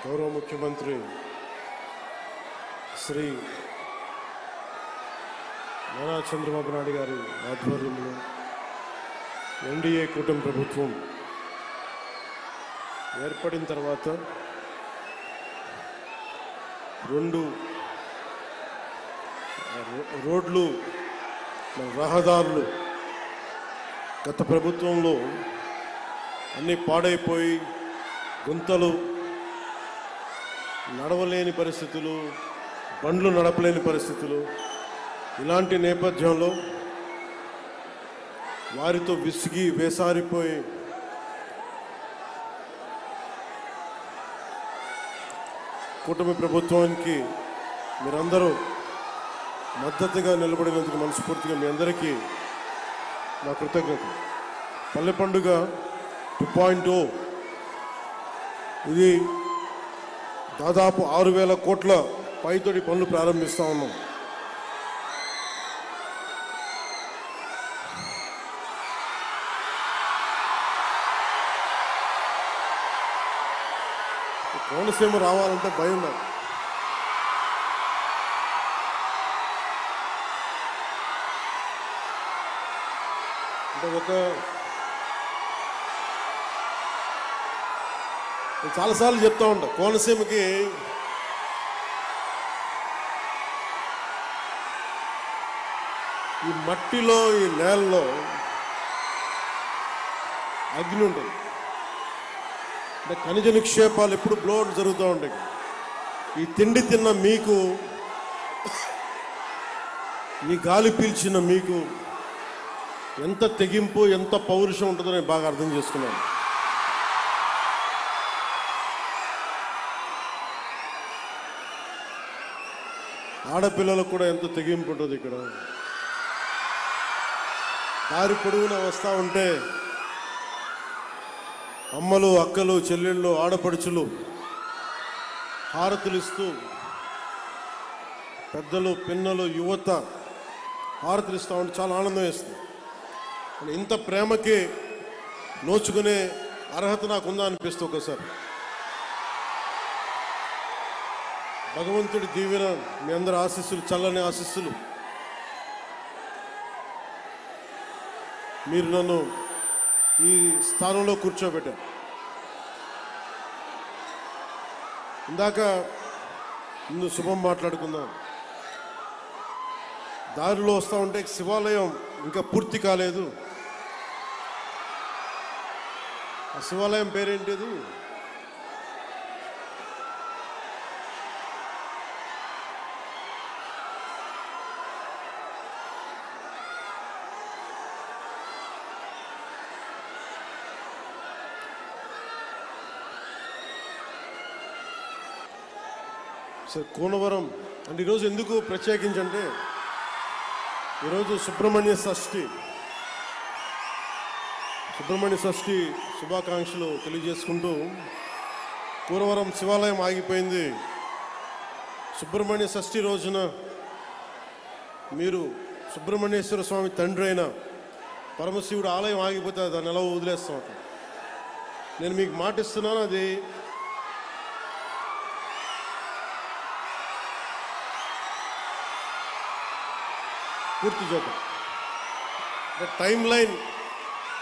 గౌరవ ముఖ్యమంత్రి శ్రీ నారా చంద్రబాబు నాయుడు గారి ఆధ్వర్యంలో ఎన్డీఏ కూటమి ప్రభుత్వం ఏర్పడిన తర్వాత 2 రోడ్లు రహదారులు గత ప్రభుత్వంలో అన్నీ పాడైపోయి గుంతలు, నడవలేని పరిస్థితులు, బండ్లు నడపలేని పరిస్థితులు, ఇలాంటి నేపథ్యంలో వారితో విసిగి వేసారిపోయి కూటమి ప్రభుత్వానికి మీరందరూ మద్దతుగా నిలబడినందుకు మనస్ఫూర్తిగా మీ అందరికీ నా కృతజ్ఞతలు. పల్లె పండుగ 2.0 ఇది దాదాపు 6,000 కోట్ల పైతోటి పనులు ప్రారంభిస్తూ ఉన్నాం. కోనసీమ రావాలంటే భయం నాకు. అంటే నేను చాలాసార్లు చెప్తా ఉంటా, కోనసీమకి ఈ మట్టిలో, ఈ నేలలో అగ్ని ఉంటుంది. అంటే ఖనిజ నిక్షేపాలు ఎప్పుడు బ్లోడ్ జరుగుతూ ఉంటాయి. ఈ తిండి తిన్న మీకు, ఈ గాలి పీల్చిన మీకు ఎంత తెగింపు, ఎంత పౌరుషం ఉంటుందో నేను బాగా అర్థం చేసుకున్నాను. ఆడపిల్లలకు కూడా ఎంత తెగింపు ఉంటుంది. ఇక్కడ దారి పొడవునా వస్తూ ఉంటే అమ్మలు, అక్కలు, చెల్లెళ్ళు, ఆడపడుచులు హారతులు ఇస్తూ, పెద్దలు, పిన్నలు, యువత హారతులు ఇస్తూ ఉంటే చాలా ఆనందం వేస్తుంది. ఇంత ప్రేమకి నోచుకునే అర్హత నాకుందా అనిపిస్తుంది ఒకసారి. భగవంతుడి దీవెన, మీ అందరి ఆశీస్సులు, చల్లని ఆశీస్సులు, మీరు నన్ను ఈ స్థానంలో కూర్చోబెట్టారు. ఇందాక ముందు శుభం మాట్లాడుకుందాం. దారిలో వస్తూ ఉంటే శివాలయం ఇంకా పూర్తి కాలేదు. ఆ శివాలయం పేరేంటిది? సార్, కోనవరం అంటే ఈరోజు ఎందుకు ప్రత్యేకించంటే, ఈరోజు సుబ్రహ్మణ్య షష్ఠి శుభాకాంక్షలు తెలియజేసుకుంటూ, కోనవరం శివాలయం ఆగిపోయింది. సుబ్రహ్మణ్య షష్ఠి రోజున మీరు సుబ్రహ్మణ్యేశ్వర స్వామి తండ్రి అయిన పరమశివుడు ఆలయం ఆగిపోతే దాన్ని ఎలా వదిలేస్తాం? నేను మీకు మాటిస్తున్నాను, అది పూర్తి చేద్దాం. టైం లైన్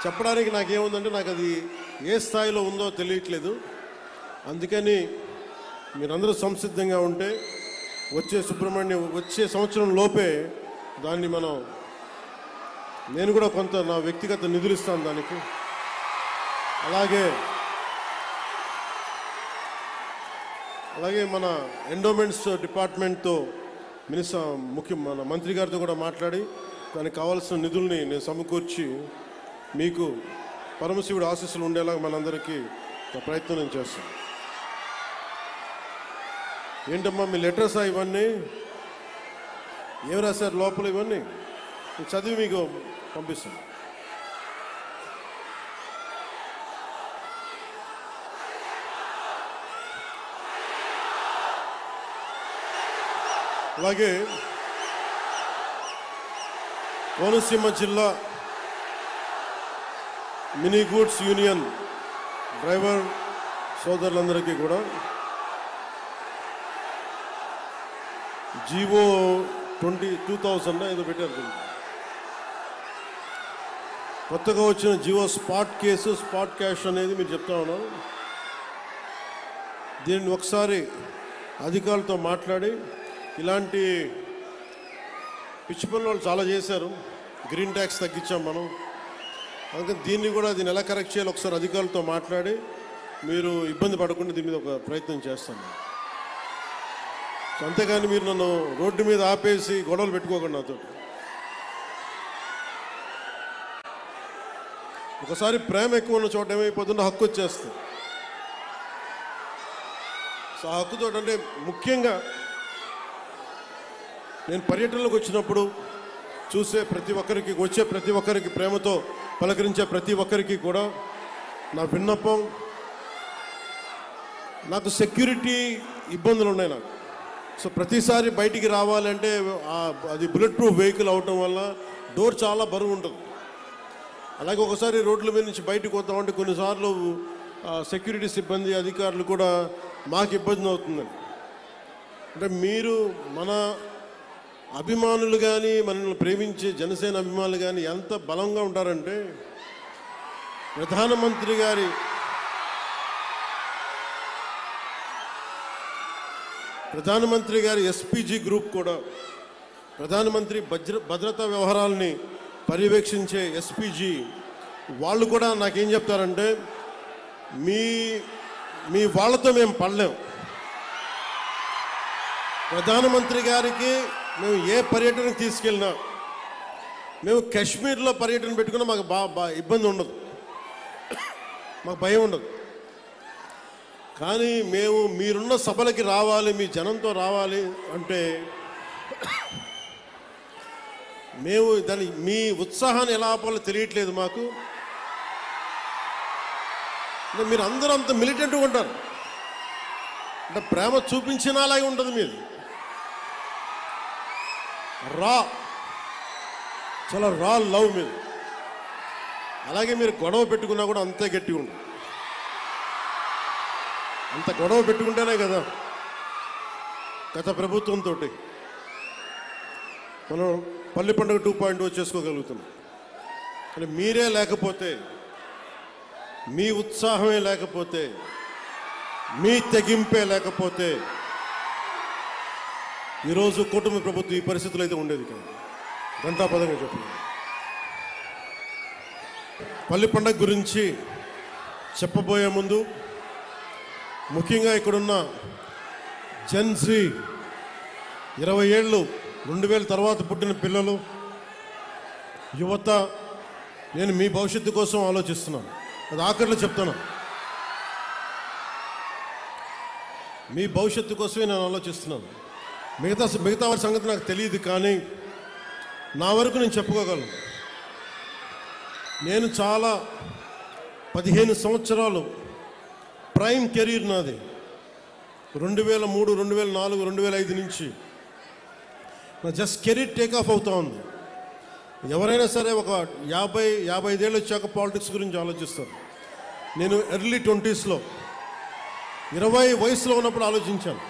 చెప్పడానికి నాకేముందంటే, నాకు అది ఏ స్థాయిలో ఉందో తెలియట్లేదు. అందుకని మీరందరూ సంసిద్ధంగా ఉంటే వచ్చే సంవత్సరం లోపే దాన్ని నేను కూడా కొంత నా వ్యక్తిగత నిధులు ఇస్తాను దానికి. అలాగే మన ఎండోమెంట్స్ డిపార్ట్మెంట్తో మన మంత్రి గారితో కూడా మాట్లాడి దానికి కావాల్సిన నిధుల్ని నేను సమకూర్చి మీకు పరమశివుడి ఆశీస్సులు ఉండేలా మనందరికీ ప్రయత్నం నేను చేస్తాను. ఏంటమ్మా మీ లెటర్సా ఇవన్నీ? ఏం రాశారు లోపల? ఇవన్నీ చదివి మీకు పంపిస్తాను. అలాగే కోనసీమ జిల్లా మినీ గూడ్స్ యూనియన్ డ్రైవర్ సోదరులందరికీ కూడా జీవో 2000 ఏదో పెట్టారు. కొత్తగా వచ్చిన GO spot case, spot cash అనేది మీరు చెప్తా ఉన్నారు. దీన్ని ఒకసారి అధికారులతో మాట్లాడి, ఇలాంటి పిచ్చి పనులు వాళ్ళు చాలా చేశారు. గ్రీన్ ట్యాక్స్ తగ్గించాం మనం, అందుకని దీన్ని ఎలా కరెక్ట్ చేయాలి ఒకసారి అధికారులతో మాట్లాడి మీరు ఇబ్బంది పడకుండా దీని మీద ఒక ప్రయత్నం చేస్తాను. సో అంతేగాని మీరు నన్ను రోడ్డు మీద ఆపేసి గొడవలు పెట్టుకోకండి నాతో. ఒకసారి ప్రేమ ఎక్కువ ఉన్న చోట ఏమైపోతుందో హక్కు వచ్చేస్తుంది. సో ఆ హక్కుతో అంటే ముఖ్యంగా నేను పర్యటనలకు వచ్చినప్పుడు చూసే ప్రతి ఒక్కరికి, వచ్చే ప్రతి ఒక్కరికి, ప్రేమతో పలకరించే ప్రతి ఒక్కరికి కూడా నా విన్నపం, నాకు సెక్యూరిటీ ఇబ్బందులు ఉన్నాయి నాకు. సో ప్రతిసారి బయటికి రావాలంటే అది బుల్లెట్ ప్రూఫ్ వెహికల్ అవటం వల్ల డోర్ చాలా బరువు ఉంటుంది. అలాగే ఒకసారి రోడ్ల మీద నుంచి బయటకు వద్దామంటే కొన్నిసార్లు సెక్యూరిటీ సిబ్బంది, అధికారులు కూడా మాకు ఇబ్బంది అవుతుందని. అంటే మీరు మన అభిమానులు కానీ, మనల్ని ప్రేమించే జనసేన అభిమానులు కానీ ఎంత బలంగా ఉంటారంటే, ప్రధానమంత్రి గారి ఎస్పీజీ గ్రూప్ కూడా, ప్రధానమంత్రి భద్రతా వ్యవహారాలని పర్యవేక్షించే ఎస్పీజీ వాళ్ళు కూడా నాకేం చెప్తారంటే, మీ వాళ్ళతో మేము పడలేం. ప్రధానమంత్రి గారికి మేము ఏ పర్యటనకు తీసుకెళ్ళినా, మేము కాశ్మీర్లో పర్యటన పెట్టుకున్నా మాకు ఇబ్బంది ఉండదు, మాకు భయం ఉండదు. కానీ మీరున్న సభలకి రావాలి, మీ జనంతో రావాలి అంటే మీ ఉత్సాహాన్ని ఎలా ఆపాలో తెలియట్లేదు మాకు. మీరు అందరూ అంత మిలిటెంట్గా ఉంటారు, అంటే ప్రేమ చూపించినలాగే ఉంటుంది మీది. చాలా రా లవ్ మీద. అలాగే మీరు గొడవ పెట్టుకున్నా కూడా అంతే గట్టిగా ఉంటుంది. అంత గొడవ పెట్టుకుంటేనే కదా గత ప్రభుత్వంతో మనం పల్లి పండుగ 2.0 చేసుకోగలుగుతున్నాం. కానీ మీరే లేకపోతే, మీ ఉత్సాహమే లేకపోతే, మీ తెగింపే లేకపోతే ఈరోజు కుటుంబ ప్రభుత్వం ఈ పరిస్థితులు అయితే ఉండేది కాదు. గంటాపదంగా చెప్పండి. పల్లి పండుగ గురించి చెప్పబోయే ముందు ముఖ్యంగా ఇక్కడున్న జెన్జీ 20 ఏళ్ళు 2000 తర్వాత పుట్టిన పిల్లలు, యువత, నేను మీ భవిష్యత్తు కోసం ఆలోచిస్తున్నాను. అది ఆఖరిలో చెప్తాను. మీ భవిష్యత్తు కోసమే నేను ఆలోచిస్తున్నాను. మిగతా వారి సంగతి నాకు తెలియదు, కానీ నా వరకు నేను చెప్పుకోగలను. నేను చాలా 15 సంవత్సరాలు ప్రైమ్ కెరీర్ నాది. 2003, 2004, 2005 నుంచి నా జస్ట్ కెరీర్ టేకాఫ్ అవుతా ఉంది. ఎవరైనా సరే ఒక 50-55 ఏళ్ళు వచ్చాక పాలిటిక్స్ గురించి ఆలోచిస్తారు. నేను ఎర్లీ 20స్లో 20 వయసులో ఉన్నప్పుడు ఆలోచించాను.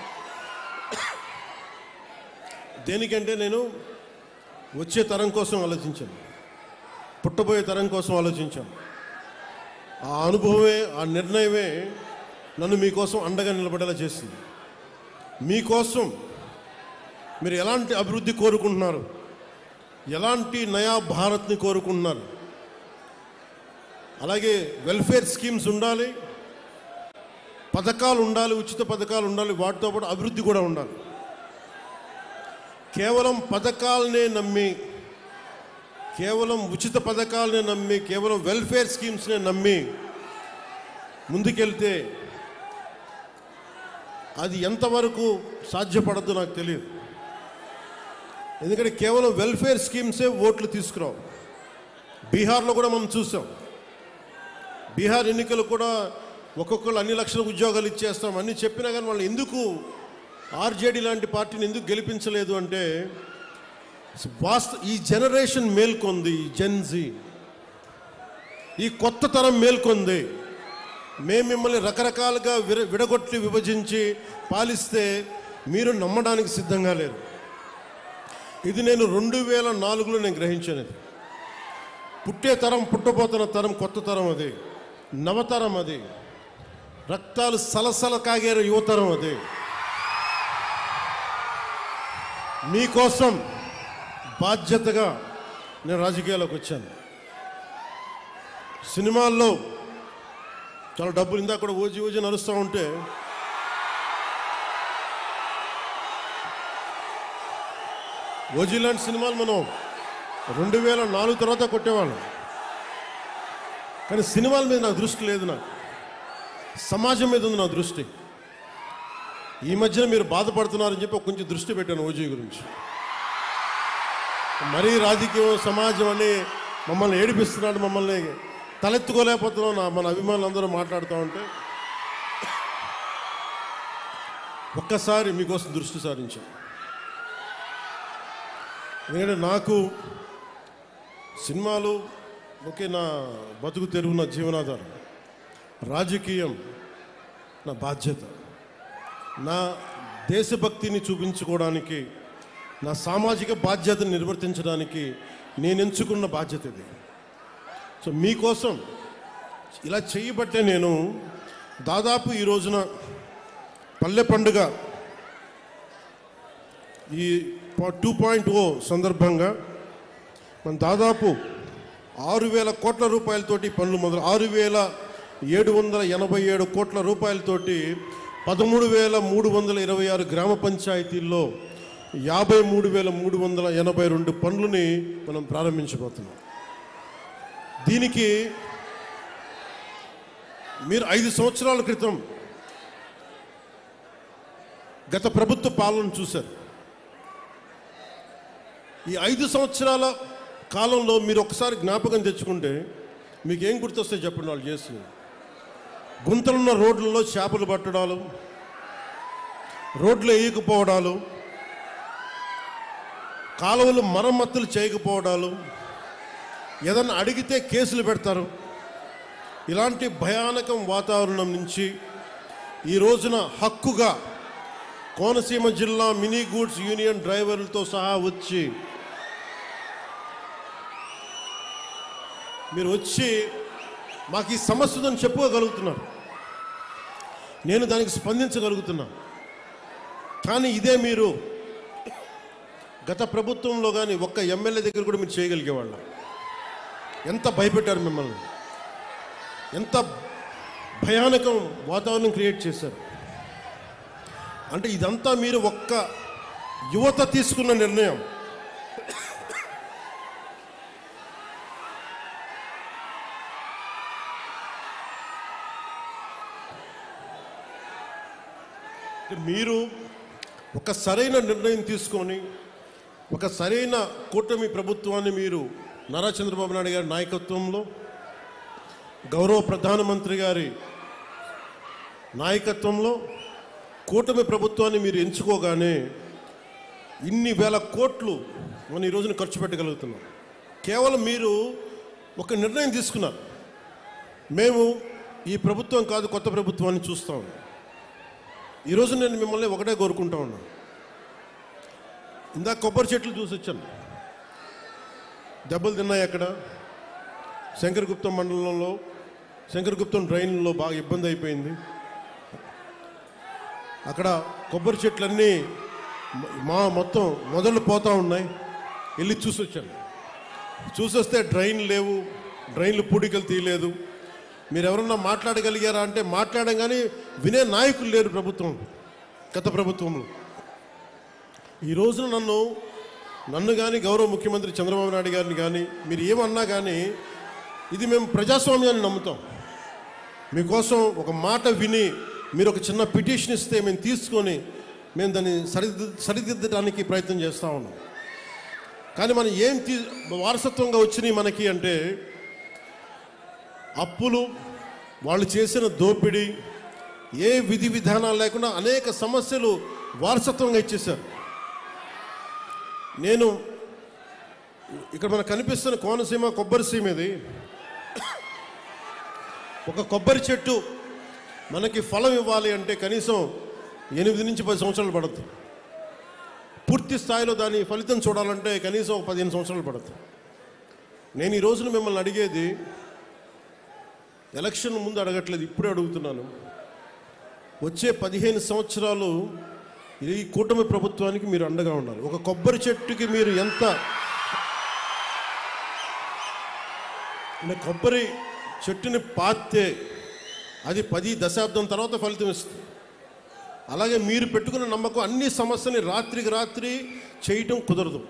దేనికంటే నేను వచ్చే తరం కోసం ఆలోచించాను, పుట్టబోయే తరం కోసం ఆలోచించాను. ఆ అనుభవమే, ఆ నిర్ణయమే నన్ను మీకోసం అండగా నిలబడేలా చేసింది. మీకోసం మీరు ఎలాంటి అభివృద్ధి కోరుకుంటున్నారు, ఎలాంటి నయా భారత్ని కోరుకుంటున్నారు, అలాగే వెల్ఫేర్ స్కీమ్స్ ఉండాలి, పథకాలు ఉండాలి, ఉచిత పథకాలు ఉండాలి, వాటితో పాటు అభివృద్ధి కూడా ఉండాలి. కేవలం పథకాలనే నమ్మి, కేవలం ఉచిత పథకాలనే నమ్మి, కేవలం వెల్ఫేర్ స్కీమ్స్నే నమ్మి ముందుకెళ్తే అది ఎంతవరకు సాధ్యపడద్దు నాకు తెలియదు. ఎందుకంటే కేవలం వెల్ఫేర్ స్కీమ్సే ఓట్లు తీసుకురావు. బీహార్లో కూడా మనం చూసాం. బీహార్ ఎన్నికలు కూడా ఒక్కొక్కరు అన్ని లక్షల ఉద్యోగాలు ఇచ్చేస్తాం అన్నీ చెప్పినా కానీ వాళ్ళు ఎందుకు ఆర్జేడీ లాంటి పార్టీని ఎందుకు గెలిపించలేదు అంటే, ఈ జనరేషన్ మేల్కొంది, ఈ జెన్జీ, ఈ కొత్త తరం మేల్కొంది. మేము మిమ్మల్ని రకరకాలుగా విడగొట్టి విభజించి పాలిస్తే మీరు నమ్మడానికి సిద్ధంగా లేరు. ఇది నేను 2004లో నేను గ్రహించాను. ఇది పుట్టే తరం, పుట్టబోతున్న తరం, కొత్త తరం, అది నవతరం, అది రక్తాలు సలసల కాగేర యువతరం, అది మీకోసం బాధ్యతగా నేను రాజకీయాల్లోకి వచ్చాను. సినిమాల్లో చాలా డబ్బులు, ఇందాక కూడా ఓజీ నడుస్తూ ఉంటే ఓజీ లాంటి సినిమాలు మనం 2004 తర్వాత కొట్టేవాళ్ళం. కానీ సినిమాల మీద నాకు దృష్టి లేదు, నాకు సమాజం మీద ఉంది నా దృష్టి. ఈ మధ్యన మీరు బాధపడుతున్నారని చెప్పి కొంచెం దృష్టి పెట్టాను ఓజీ గురించి. మరీ రాజకీయం, సమాజం అని మమ్మల్ని ఏడిపిస్తున్నాడు, మమ్మల్ని తలెత్తుకోలేకపోతున్నాం మన అభిమానులు అందరూ మాట్లాడుతూ ఉంటే ఒక్కసారి మీకోసం దృష్టి సారించాం. ఎందుకంటే నాకు సినిమాలు ఓకే, నా బతుకు తెరువు, నా జీవనాధారం. రాజకీయం నా బాధ్యత, నా దేశభక్తిని చూపించుకోవడానికి, నా సామాజిక బాధ్యతను నిర్వర్తించడానికి నేను ఎంచుకున్న బాధ్యత ఇది. సో మీకోసం ఇలా చేయబట్టే నేను దాదాపు ఈ రోజున పల్లె పండుగ ఈ 2.0 సందర్భంగా మనం దాదాపు 6,000 కోట్ల రూపాయలతోటి పనులు మొదలు, 6,787 కోట్ల రూపాయలతోటి 13,326 గ్రామ పంచాయతీల్లో 53,382 పనులని మనం ప్రారంభించబోతున్నాం. దీనికి మీరు 5 సంవత్సరాల క్రితం గత ప్రభుత్వ పాలన చూశారు. ఈ 5 సంవత్సరాల కాలంలో మీరు ఒకసారి జ్ఞాపకం తెచ్చుకుంటే మీకు ఏం గుర్తొస్తే చెప్పండి. వాళ్ళు చేస్తుంది గుంతలున్న రోడ్లలో చేపలు పట్టడాలు, రోడ్లు వేయకపోవడాలు, కాలువలు మరమ్మతులు చేయకపోవడాలు, ఏదన్నా అడిగితే కేసులు పెడతారు. ఇలాంటి భయానకం వాతావరణం నుంచి ఈ రోజున హక్కుగా కోనసీమ జిల్లా మినీ గూడ్స్ యూనియన్ డ్రైవర్లతో సహా వచ్చి మీరు వచ్చి మాకు ఈ సమస్య ఉందని చెప్పుకోగలుగుతున్నారు. నేను దానికి స్పందించగలుగుతున్నా. కానీ ఇదే మీరు గత ప్రభుత్వంలో కానీ ఒక్క ఎమ్మెల్యే దగ్గర కూడా మీరు చేయగలిగేవాళ్ళ. ఎంత భయపెట్టారు మిమ్మల్ని, ఎంత భయానకం వాతావరణం క్రియేట్ చేశారు. అంటే ఇదంతా మీరు ఒక్క యువత తీసుకున్న నిర్ణయం. మీరు ఒక సరైన నిర్ణయం తీసుకొని ఒక సరైన కూటమి ప్రభుత్వాన్ని మీరు నారా చంద్రబాబు నాయుడు గారి నాయకత్వంలో, గౌరవ ప్రధానమంత్రి గారి నాయకత్వంలో కూటమి ప్రభుత్వాన్ని మీరు ఎంచుకోగానే ఇన్ని వేల కోట్లు మనం ఈ రోజున ఖర్చు పెట్టగలుగుతున్నాం. కేవలం మీరు ఒక నిర్ణయం తీసుకున్నారు, మేము ఈ ప్రభుత్వం కాదు కొత్త ప్రభుత్వాన్ని చూస్తాం. ఈరోజు నేను మిమ్మల్ని ఒకటే కోరుకుంటా ఉన్నాను. ఇందాక కొబ్బరి చెట్లు చూసి వచ్చాను, దెబ్బలు తిన్నాయి. అక్కడ శంకరగుప్తం మండలంలో శంకరగుప్తం డ్రైన్లో బాగా ఇబ్బంది అయిపోయింది. అక్కడ కొబ్బరి చెట్లన్నీ మొత్తం మొదలు పోతూ ఉన్నాయి. వెళ్ళి చూసి వచ్చాను. చూసొస్తే డ్రైన్ లేవు, డ్రైన్లు పూడికలు తీయలేదు. మీరు ఎవరన్నా మాట్లాడగలిగారా అంటే మాట్లాడడం, కానీ వినే నాయకులు లేరు ప్రభుత్వం, గత ప్రభుత్వంలో. ఈ రోజున నన్ను కానీ గౌరవ ముఖ్యమంత్రి చంద్రబాబు నాయుడు గారిని కానీ మీరు ఏమన్నా కానీ ఇది మేము ప్రజాస్వామ్యాన్ని నమ్ముతాం. మీకోసం ఒక మాట విని మీరు ఒక చిన్న పిటిషన్ ఇస్తే మేము తీసుకొని మేము దాన్ని సరిదిద్దడానికి ప్రయత్నం చేస్తూ ఉన్నాం. కానీ మనం ఏం వారసత్వంగా వచ్చినాయి మనకి అంటే అప్పులు, వాళ్ళు చేసిన దోపిడీ, ఏ విధి విధానాలు లేకుండా అనేక సమస్యలు వారసత్వంగా ఇచ్చేశారు. నేను ఇక్కడ మనకు కనిపిస్తున్న కోనసీమ కొబ్బరి సీమ ఇది. ఒక కొబ్బరి చెట్టు మనకి ఫలం ఇవ్వాలి అంటే కనీసం 8 నుంచి 10 సంవత్సరాలు పడుతుంది. పూర్తి స్థాయిలో దాని ఫలితం చూడాలంటే కనీసం ఒక 15 సంవత్సరాలు పడుతుంది. నేను ఈ రోజున మిమ్మల్ని అడిగేది ఎలక్షన్ ముందు అడగట్లేదు, ఇప్పుడే అడుగుతున్నాను. వచ్చే 15 సంవత్సరాలు ఈ కూటమి ప్రభుత్వానికి మీరు అండగా ఉండాలి. ఒక కొబ్బరి చెట్టుకి మీరు ఎంత కొబ్బరి చెట్టుని పాతే అది 10 దశాబ్దం తర్వాత ఫలితం ఇస్తుంది. అలాగే మీరు పెట్టుకున్న నమ్మకం అన్ని సమస్యని రాత్రికి రాత్రి చేయటం కుదరదు.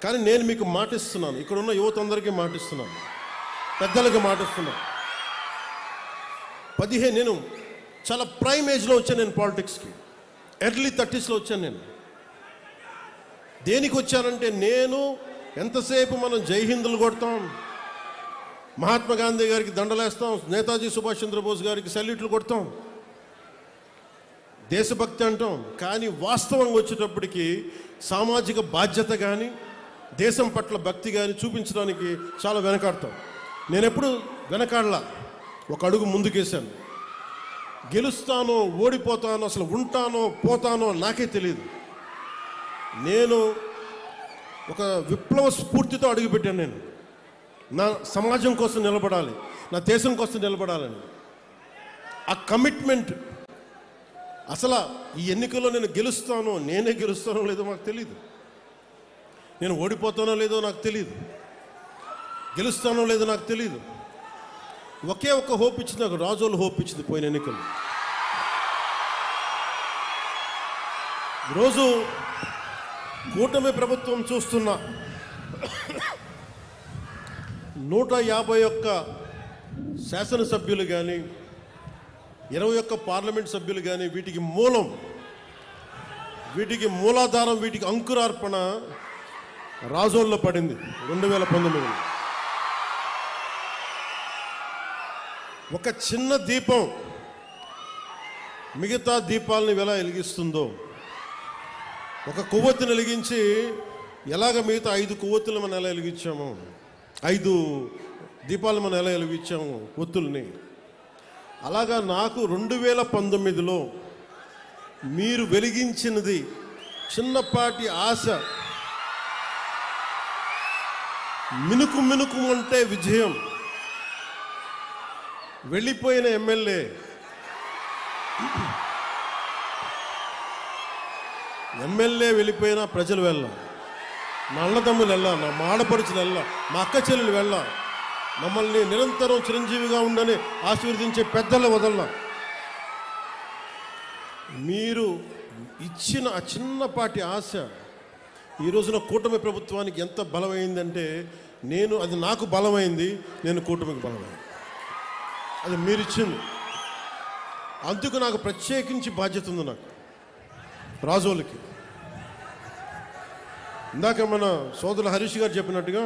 కానీ నేను మీకు మాటిస్తున్నాను, ఇక్కడ ఉన్న యువత అందరికీ మాటిస్తున్నాను, పెద్దలకు మాటిస్తున్నాను. నేను చాలా ప్రైమ్ ఏజ్లో వచ్చాను. నేను పాలిటిక్స్కి ఎర్లీ 30sలో వచ్చాను. నేను దేనికి వచ్చానంటే, నేను ఎంతసేపు మనం జై హిందులు కొడతాం, మహాత్మా గాంధీ గారికి దండలేస్తాం, నేతాజీ సుభాష్ చంద్రబోస్ గారికి సెల్యూట్లు కొడతాం, దేశభక్తి అంటాం. కానీ వాస్తవంగా వచ్చేటప్పటికి సామాజిక బాధ్యత కానీ దేశం పట్ల భక్తి కానీ చూపించడానికి చాలా వెనకాడతాం. నేను ఎప్పుడు వెనకాడలా, ఒక అడుగు ముందుకేశాను. గెలుస్తానో ఓడిపోతానో, అసలు ఉంటానో పోతానో నాకే తెలియదు. నేను ఒక విప్లవ స్ఫూర్తితో అడుగుపెట్టాను. నేను నా సమాజం కోసం నిలబడాలి, నా దేశం కోసం నిలబడాలని ఆ కమిట్మెంట్. అసలు ఈ ఎన్నికల్లో నేను నేనే గెలుస్తానో లేదో నాకు తెలియదు, నేను ఓడిపోతానో లేదో నాకు తెలియదు, గెలుస్తానో లేదో నాకు తెలియదు. ఒకే ఒక్క హోప్ ఇచ్చింది నాకు, రాజోలు హోప్ ఇచ్చింది పోయిన ఎన్నికలు. ఈరోజు కూటమి ప్రభుత్వం చూస్తున్న 151 శాసనసభ్యులు కానీ 21 పార్లమెంట్ సభ్యులు కానీ వీటికి మూలాధారం, వీటికి అంకురార్పణ రాజోల్లో పడింది 2019. ఒక చిన్న దీపం మిగతా దీపాలని ఎలా వెలిగిస్తుందో, ఒక కొవ్వొత్తిని వెలిగించి ఎలాగ మిగతా 5 కొవ్వొత్తులు మనం ఎలా వెలిగించాము, 5 దీపాలు మనం ఎలా వెలిగించాము ఒత్తుల్ని, అలాగా నాకు 2019లో మీరు వెలిగించినది చిన్నపాటి ఆశ, మినుకు మినుకు అంటే విజయం. వెళ్ళిపోయిన ఎమ్మెల్యే వెళ్ళిపోయినా ప్రజలు వెళ్ళా, నా అన్నదమ్ములు వెళ్ళా, నా ఆడపడుచులు వెళ్ళా, మా అక్క చెల్లెలు వెళ్ళా, మమ్మల్ని నిరంతరం చిరంజీవిగా ఉండని ఆశీర్వదించే పెద్దలు వదల్లా. మీరు ఇచ్చిన ఆ చిన్నపాటి ఆశ ఈ రోజున కూటమి ప్రభుత్వానికి ఎంత బలమైందంటే, అది నాకు బలమైంది, నేను కూటమికి బలమైంది. అది మీరు ఇచ్చింది. అందుకు నాకు ప్రత్యేకించి బాధ్యత ఉంది. నాకు రాజోలకి ఇందాక మన సోదరులు హరీష్ గారు చెప్పినట్టుగా,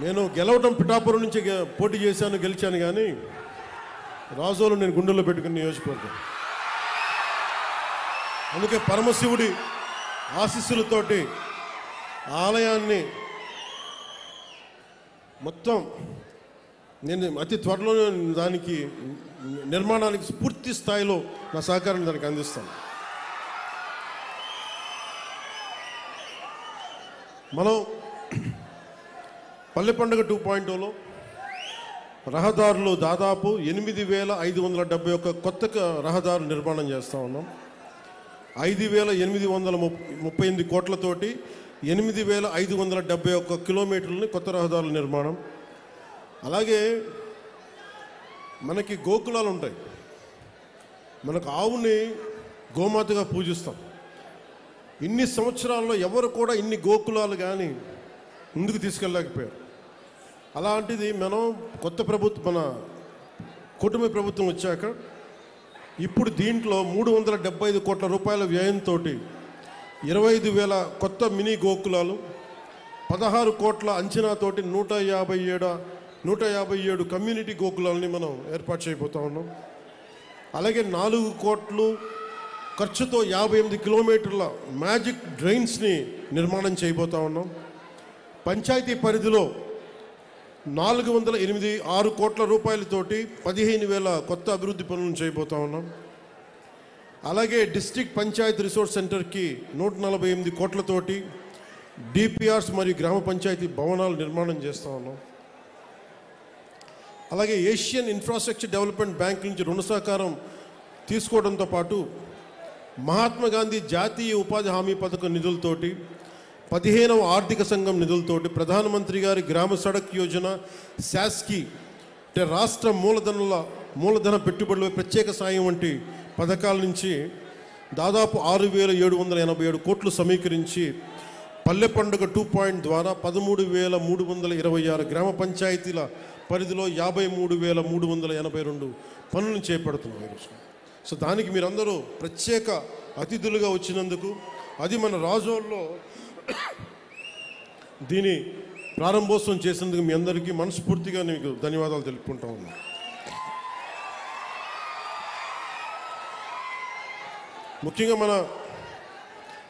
నేను గెలవటం పిఠాపురం నుంచి పోటీ చేశాను, గెలిచాను. కానీ రాజోలు నేను గుండెల్లో పెట్టుకుని నియోజకవర్గం. అందుకే పరమశివుడి ఆశీస్సులతోటి ఆలయాన్ని మొత్తం నేను అతి త్వరలోనే దానికి నిర్మాణానికి పూర్తి స్థాయిలో నా సహకారాన్ని దానికి అందిస్తాను. మనం పల్లె పండుగ 2.0లో రహదారులు దాదాపు 8,571 కొత్త రహదారులు నిర్మాణం చేస్తూ ఉన్నాం. 5,838 కోట్లతోటి 8,571 కిలోమీటర్లని కొత్త రహదారుల నిర్మాణం. అలాగే మనకి గోకులాలు ఉంటాయి. మనకు ఆవుని గోమాతగా పూజిస్తాం. ఇన్ని సంవత్సరాల్లో ఎవరు కూడా ఇన్ని గోకులాలు కానీ ముందుకు తీసుకెళ్ళలేకపోయారు. అలాంటిది మనం మన కూటమి ప్రభుత్వం వచ్చాక ఇప్పుడు దీంట్లో 375 కోట్ల రూపాయల వ్యయంతో 25,000 కొత్త మినీ గోకులాలు, 16 కోట్ల అంచనాతోటి 157 కమ్యూనిటీ గోకులాలని మనం ఏర్పాటు చేయబోతా ఉన్నాం. అలాగే 4 కోట్లు ఖర్చుతో 58 కిలోమీటర్ల మ్యాజిక్ డ్రైన్స్ని నిర్మాణం చేయబోతా ఉన్నాం. పంచాయతీ పరిధిలో 486 కోట్ల రూపాయలతోటి 15,000 కొత్త అభివృద్ధి పనులను చేయబోతా ఉన్నాం. అలాగే డిస్ట్రిక్ట్ పంచాయతీ రిసోర్స్ సెంటర్కి 148 కోట్లతోటి డిపిఆర్స్ మరియు గ్రామ పంచాయతీ భవనాలు నిర్మాణం చేస్తూ ఉన్నాం. అలాగే ఏషియన్ ఇన్ఫ్రాస్ట్రక్చర్ డెవలప్మెంట్ బ్యాంక్ నుంచి రుణ సహకారం తీసుకోవడంతో పాటు మహాత్మా గాంధీ జాతీయ ఉపాధి హామీ పథకం నిధులతోటి 15వ ఆర్థిక సంఘం నిధులతోటి ప్రధానమంత్రి గారి గ్రామ సడక్ యోజన శాస్కి అంటే రాష్ట్ర మూలధన పెట్టుబడుల ప్రత్యేక సాయం వంటి పథకాల నుంచి దాదాపు 6,787 కోట్లు సమీకరించి పల్లె పండుగ 2 ద్వారా 13,326 గ్రామ పంచాయతీల పరిధిలో 53,382 పనులను చేపడుతున్నాం. సో దానికి మీరందరూ ప్రత్యేక అతిథులుగా వచ్చినందుకు, అది మన రాజోల్లో దీని ప్రారంభోత్సవం చేసినందుకు మీ అందరికీ మనస్ఫూర్తిగా మీకు ధన్యవాదాలు తెలుపుకుంటా ఉన్నాను. ముఖ్యంగా మన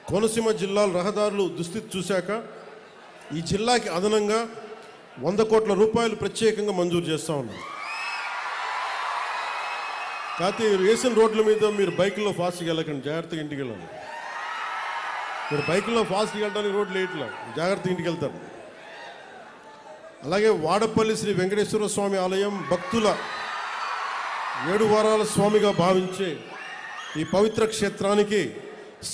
కోనసీమ జిల్లాల రహదారులు దుస్థితి చూశాక ఈ జిల్లాకి అదనంగా 100 కోట్ల రూపాయలు ప్రత్యేకంగా మంజూరు చేస్తూ ఉన్నాం. కాకపోతే వేసిన రోడ్ల మీద మీరు బైకుల్లో ఫాస్ట్గా వెళ్ళకండి, జాగ్రత్తగా ఇంటికి వెళ్ళండి. మీరు బైకుల్లో ఫాస్ట్గా వెళ్ళడానికి రోడ్లు వేయట్లా, జాగ్రత్తగా ఇంటికి వెళ్తారు. అలాగే వాడపల్లి శ్రీ వెంకటేశ్వర స్వామి ఆలయం భక్తుల 7 వారాల స్వామిగా భావించే ఈ పవిత్ర క్షేత్రానికి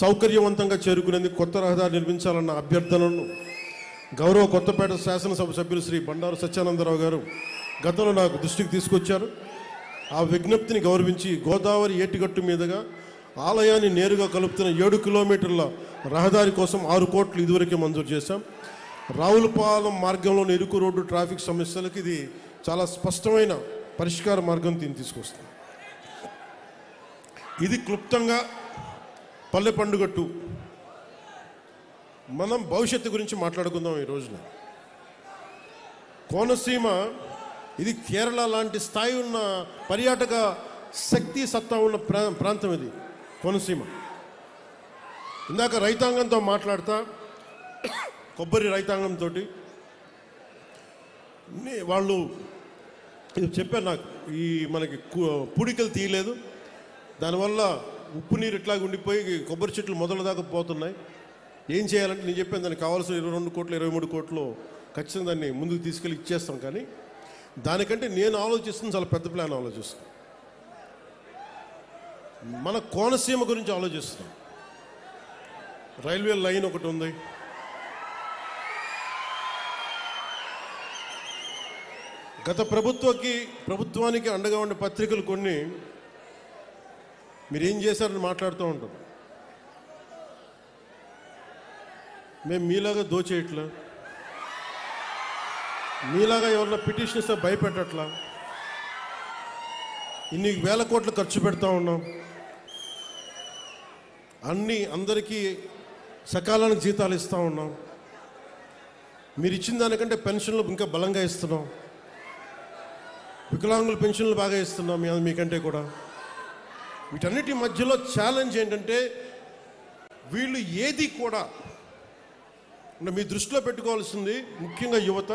సౌకర్యవంతంగా చేరుకునేందుకు కొత్త రహదారి నిర్మించాలన్న అభ్యర్థనను గౌరవ కొత్తపేట శాసనసభ సభ్యులు శ్రీ బండారు సత్యానందరావు గారు గతంలో నాకు దృష్టికి తీసుకొచ్చారు. ఆ విజ్ఞప్తిని గౌరవించి గోదావరి ఏటిగట్టు మీదుగా ఆలయాన్ని నేరుగా కలుపుతున్న 7 కిలోమీటర్ల రహదారి కోసం 6 కోట్లు ఇదివరకే మంజూరు చేశాం. రావులపాలెం మార్గంలోని ఇరుకు రోడ్డు ట్రాఫిక్ సమస్యలకు ఇది చాలా స్పష్టమైన పరిష్కార మార్గం తీసుకొస్తుంది. ఇది క్లుప్తంగా పల్లె పండుగ 2. మనం భవిష్యత్తు గురించి మాట్లాడుకుందాం. ఈ రోజున కోనసీమ ఇది కేరళ లాంటి స్థాయి ఉన్న పర్యాటక శక్తి సత్తా ఉన్న ప్రాంతం ఇది కోనసీమ. ఇందాక రైతాంగంతో మాట్లాడతా, కొబ్బరి రైతాంగంతో వాళ్ళు చెప్పారు నాకు, ఈ మనకి పూడికలు తీయలేదు, దానివల్ల ఉప్పు నీరు ఇట్లాగ ఉండిపోయి కొబ్బరి చెట్లు మొదల దాకా పోతున్నాయి. ఏం చేయాలంటే నేను చెప్పాను, దానికి కావాల్సిన 22 కోట్లు 23 కోట్లు ఖచ్చితంగా దాన్ని ముందుకు తీసుకెళ్ళి ఇచ్చేస్తాం. కానీ దానికంటే నేను ఆలోచిస్తుంది చాలా పెద్ద ప్లాన్ ఆలోచిస్తాను. మన కోనసీమ గురించి ఆలోచిస్తున్నాం. రైల్వే లైన్ ఒకటి ఉంది, గత ప్రభుత్వానికి అండగా ఉండే పత్రికలు కొన్ని మీరేం చేశారని మాట్లాడుతూ ఉంటారు. మేము మీలాగా దోచేయట్లా, మీలాగా ఎవరన్నా పిటిషన్ ఇస్తే భయపెట్టట్లా, ఇన్ని వేల కోట్లు ఖర్చు పెడతా ఉన్నాం, అందరికీ సకాలానికి జీతాలు ఇస్తూ ఉన్నాం, మీరు ఇచ్చిన దానికంటే పెన్షన్లు ఇంకా బలంగా ఇస్తున్నాం, వికలాంగుల పెన్షన్లు బాగా ఇస్తున్నాం మీకంటే కూడా. వీటన్నిటి మధ్యలో ఛాలెంజ్ ఏంటంటే వీళ్ళు ఏది కూడా మీ దృష్టిలో పెట్టుకోవాల్సింది, ముఖ్యంగా యువత.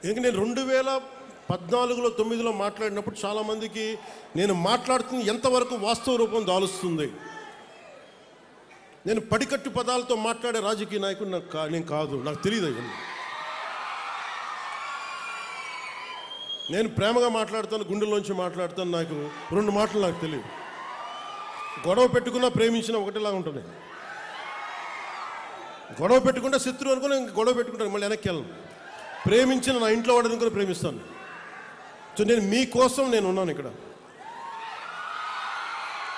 ఎందుకంటే నేను 2014లో 9లో మాట్లాడినప్పుడు చాలామందికి నేను మాట్లాడుతుంది ఎంతవరకు వాస్తవ రూపం దాలుస్తుంది, నేను పడికట్టు పదాలతో మాట్లాడే రాజకీయ నాయకుడు నేను కాదు, నాకు తెలియదు. అయ్యింది నేను ప్రేమగా మాట్లాడతాను, గుండెల్లోంచి మాట్లాడతాను. నాకు 2 మాటలు నాకు తెలియదు. గొడవ పెట్టుకున్నా ప్రేమించిన ఒకటిలా ఉంటుంది, గొడవ పెట్టుకుంటే శత్రువు అనుకుని గొడవ పెట్టుకుంటాను, మళ్ళీ వెనక్కి వెళ్ళను. ప్రేమించిన నా ఇంట్లో వాడు అనుకుని ప్రేమిస్తాను. సో నేను మీకోసం నేను ఉన్నాను ఇక్కడ.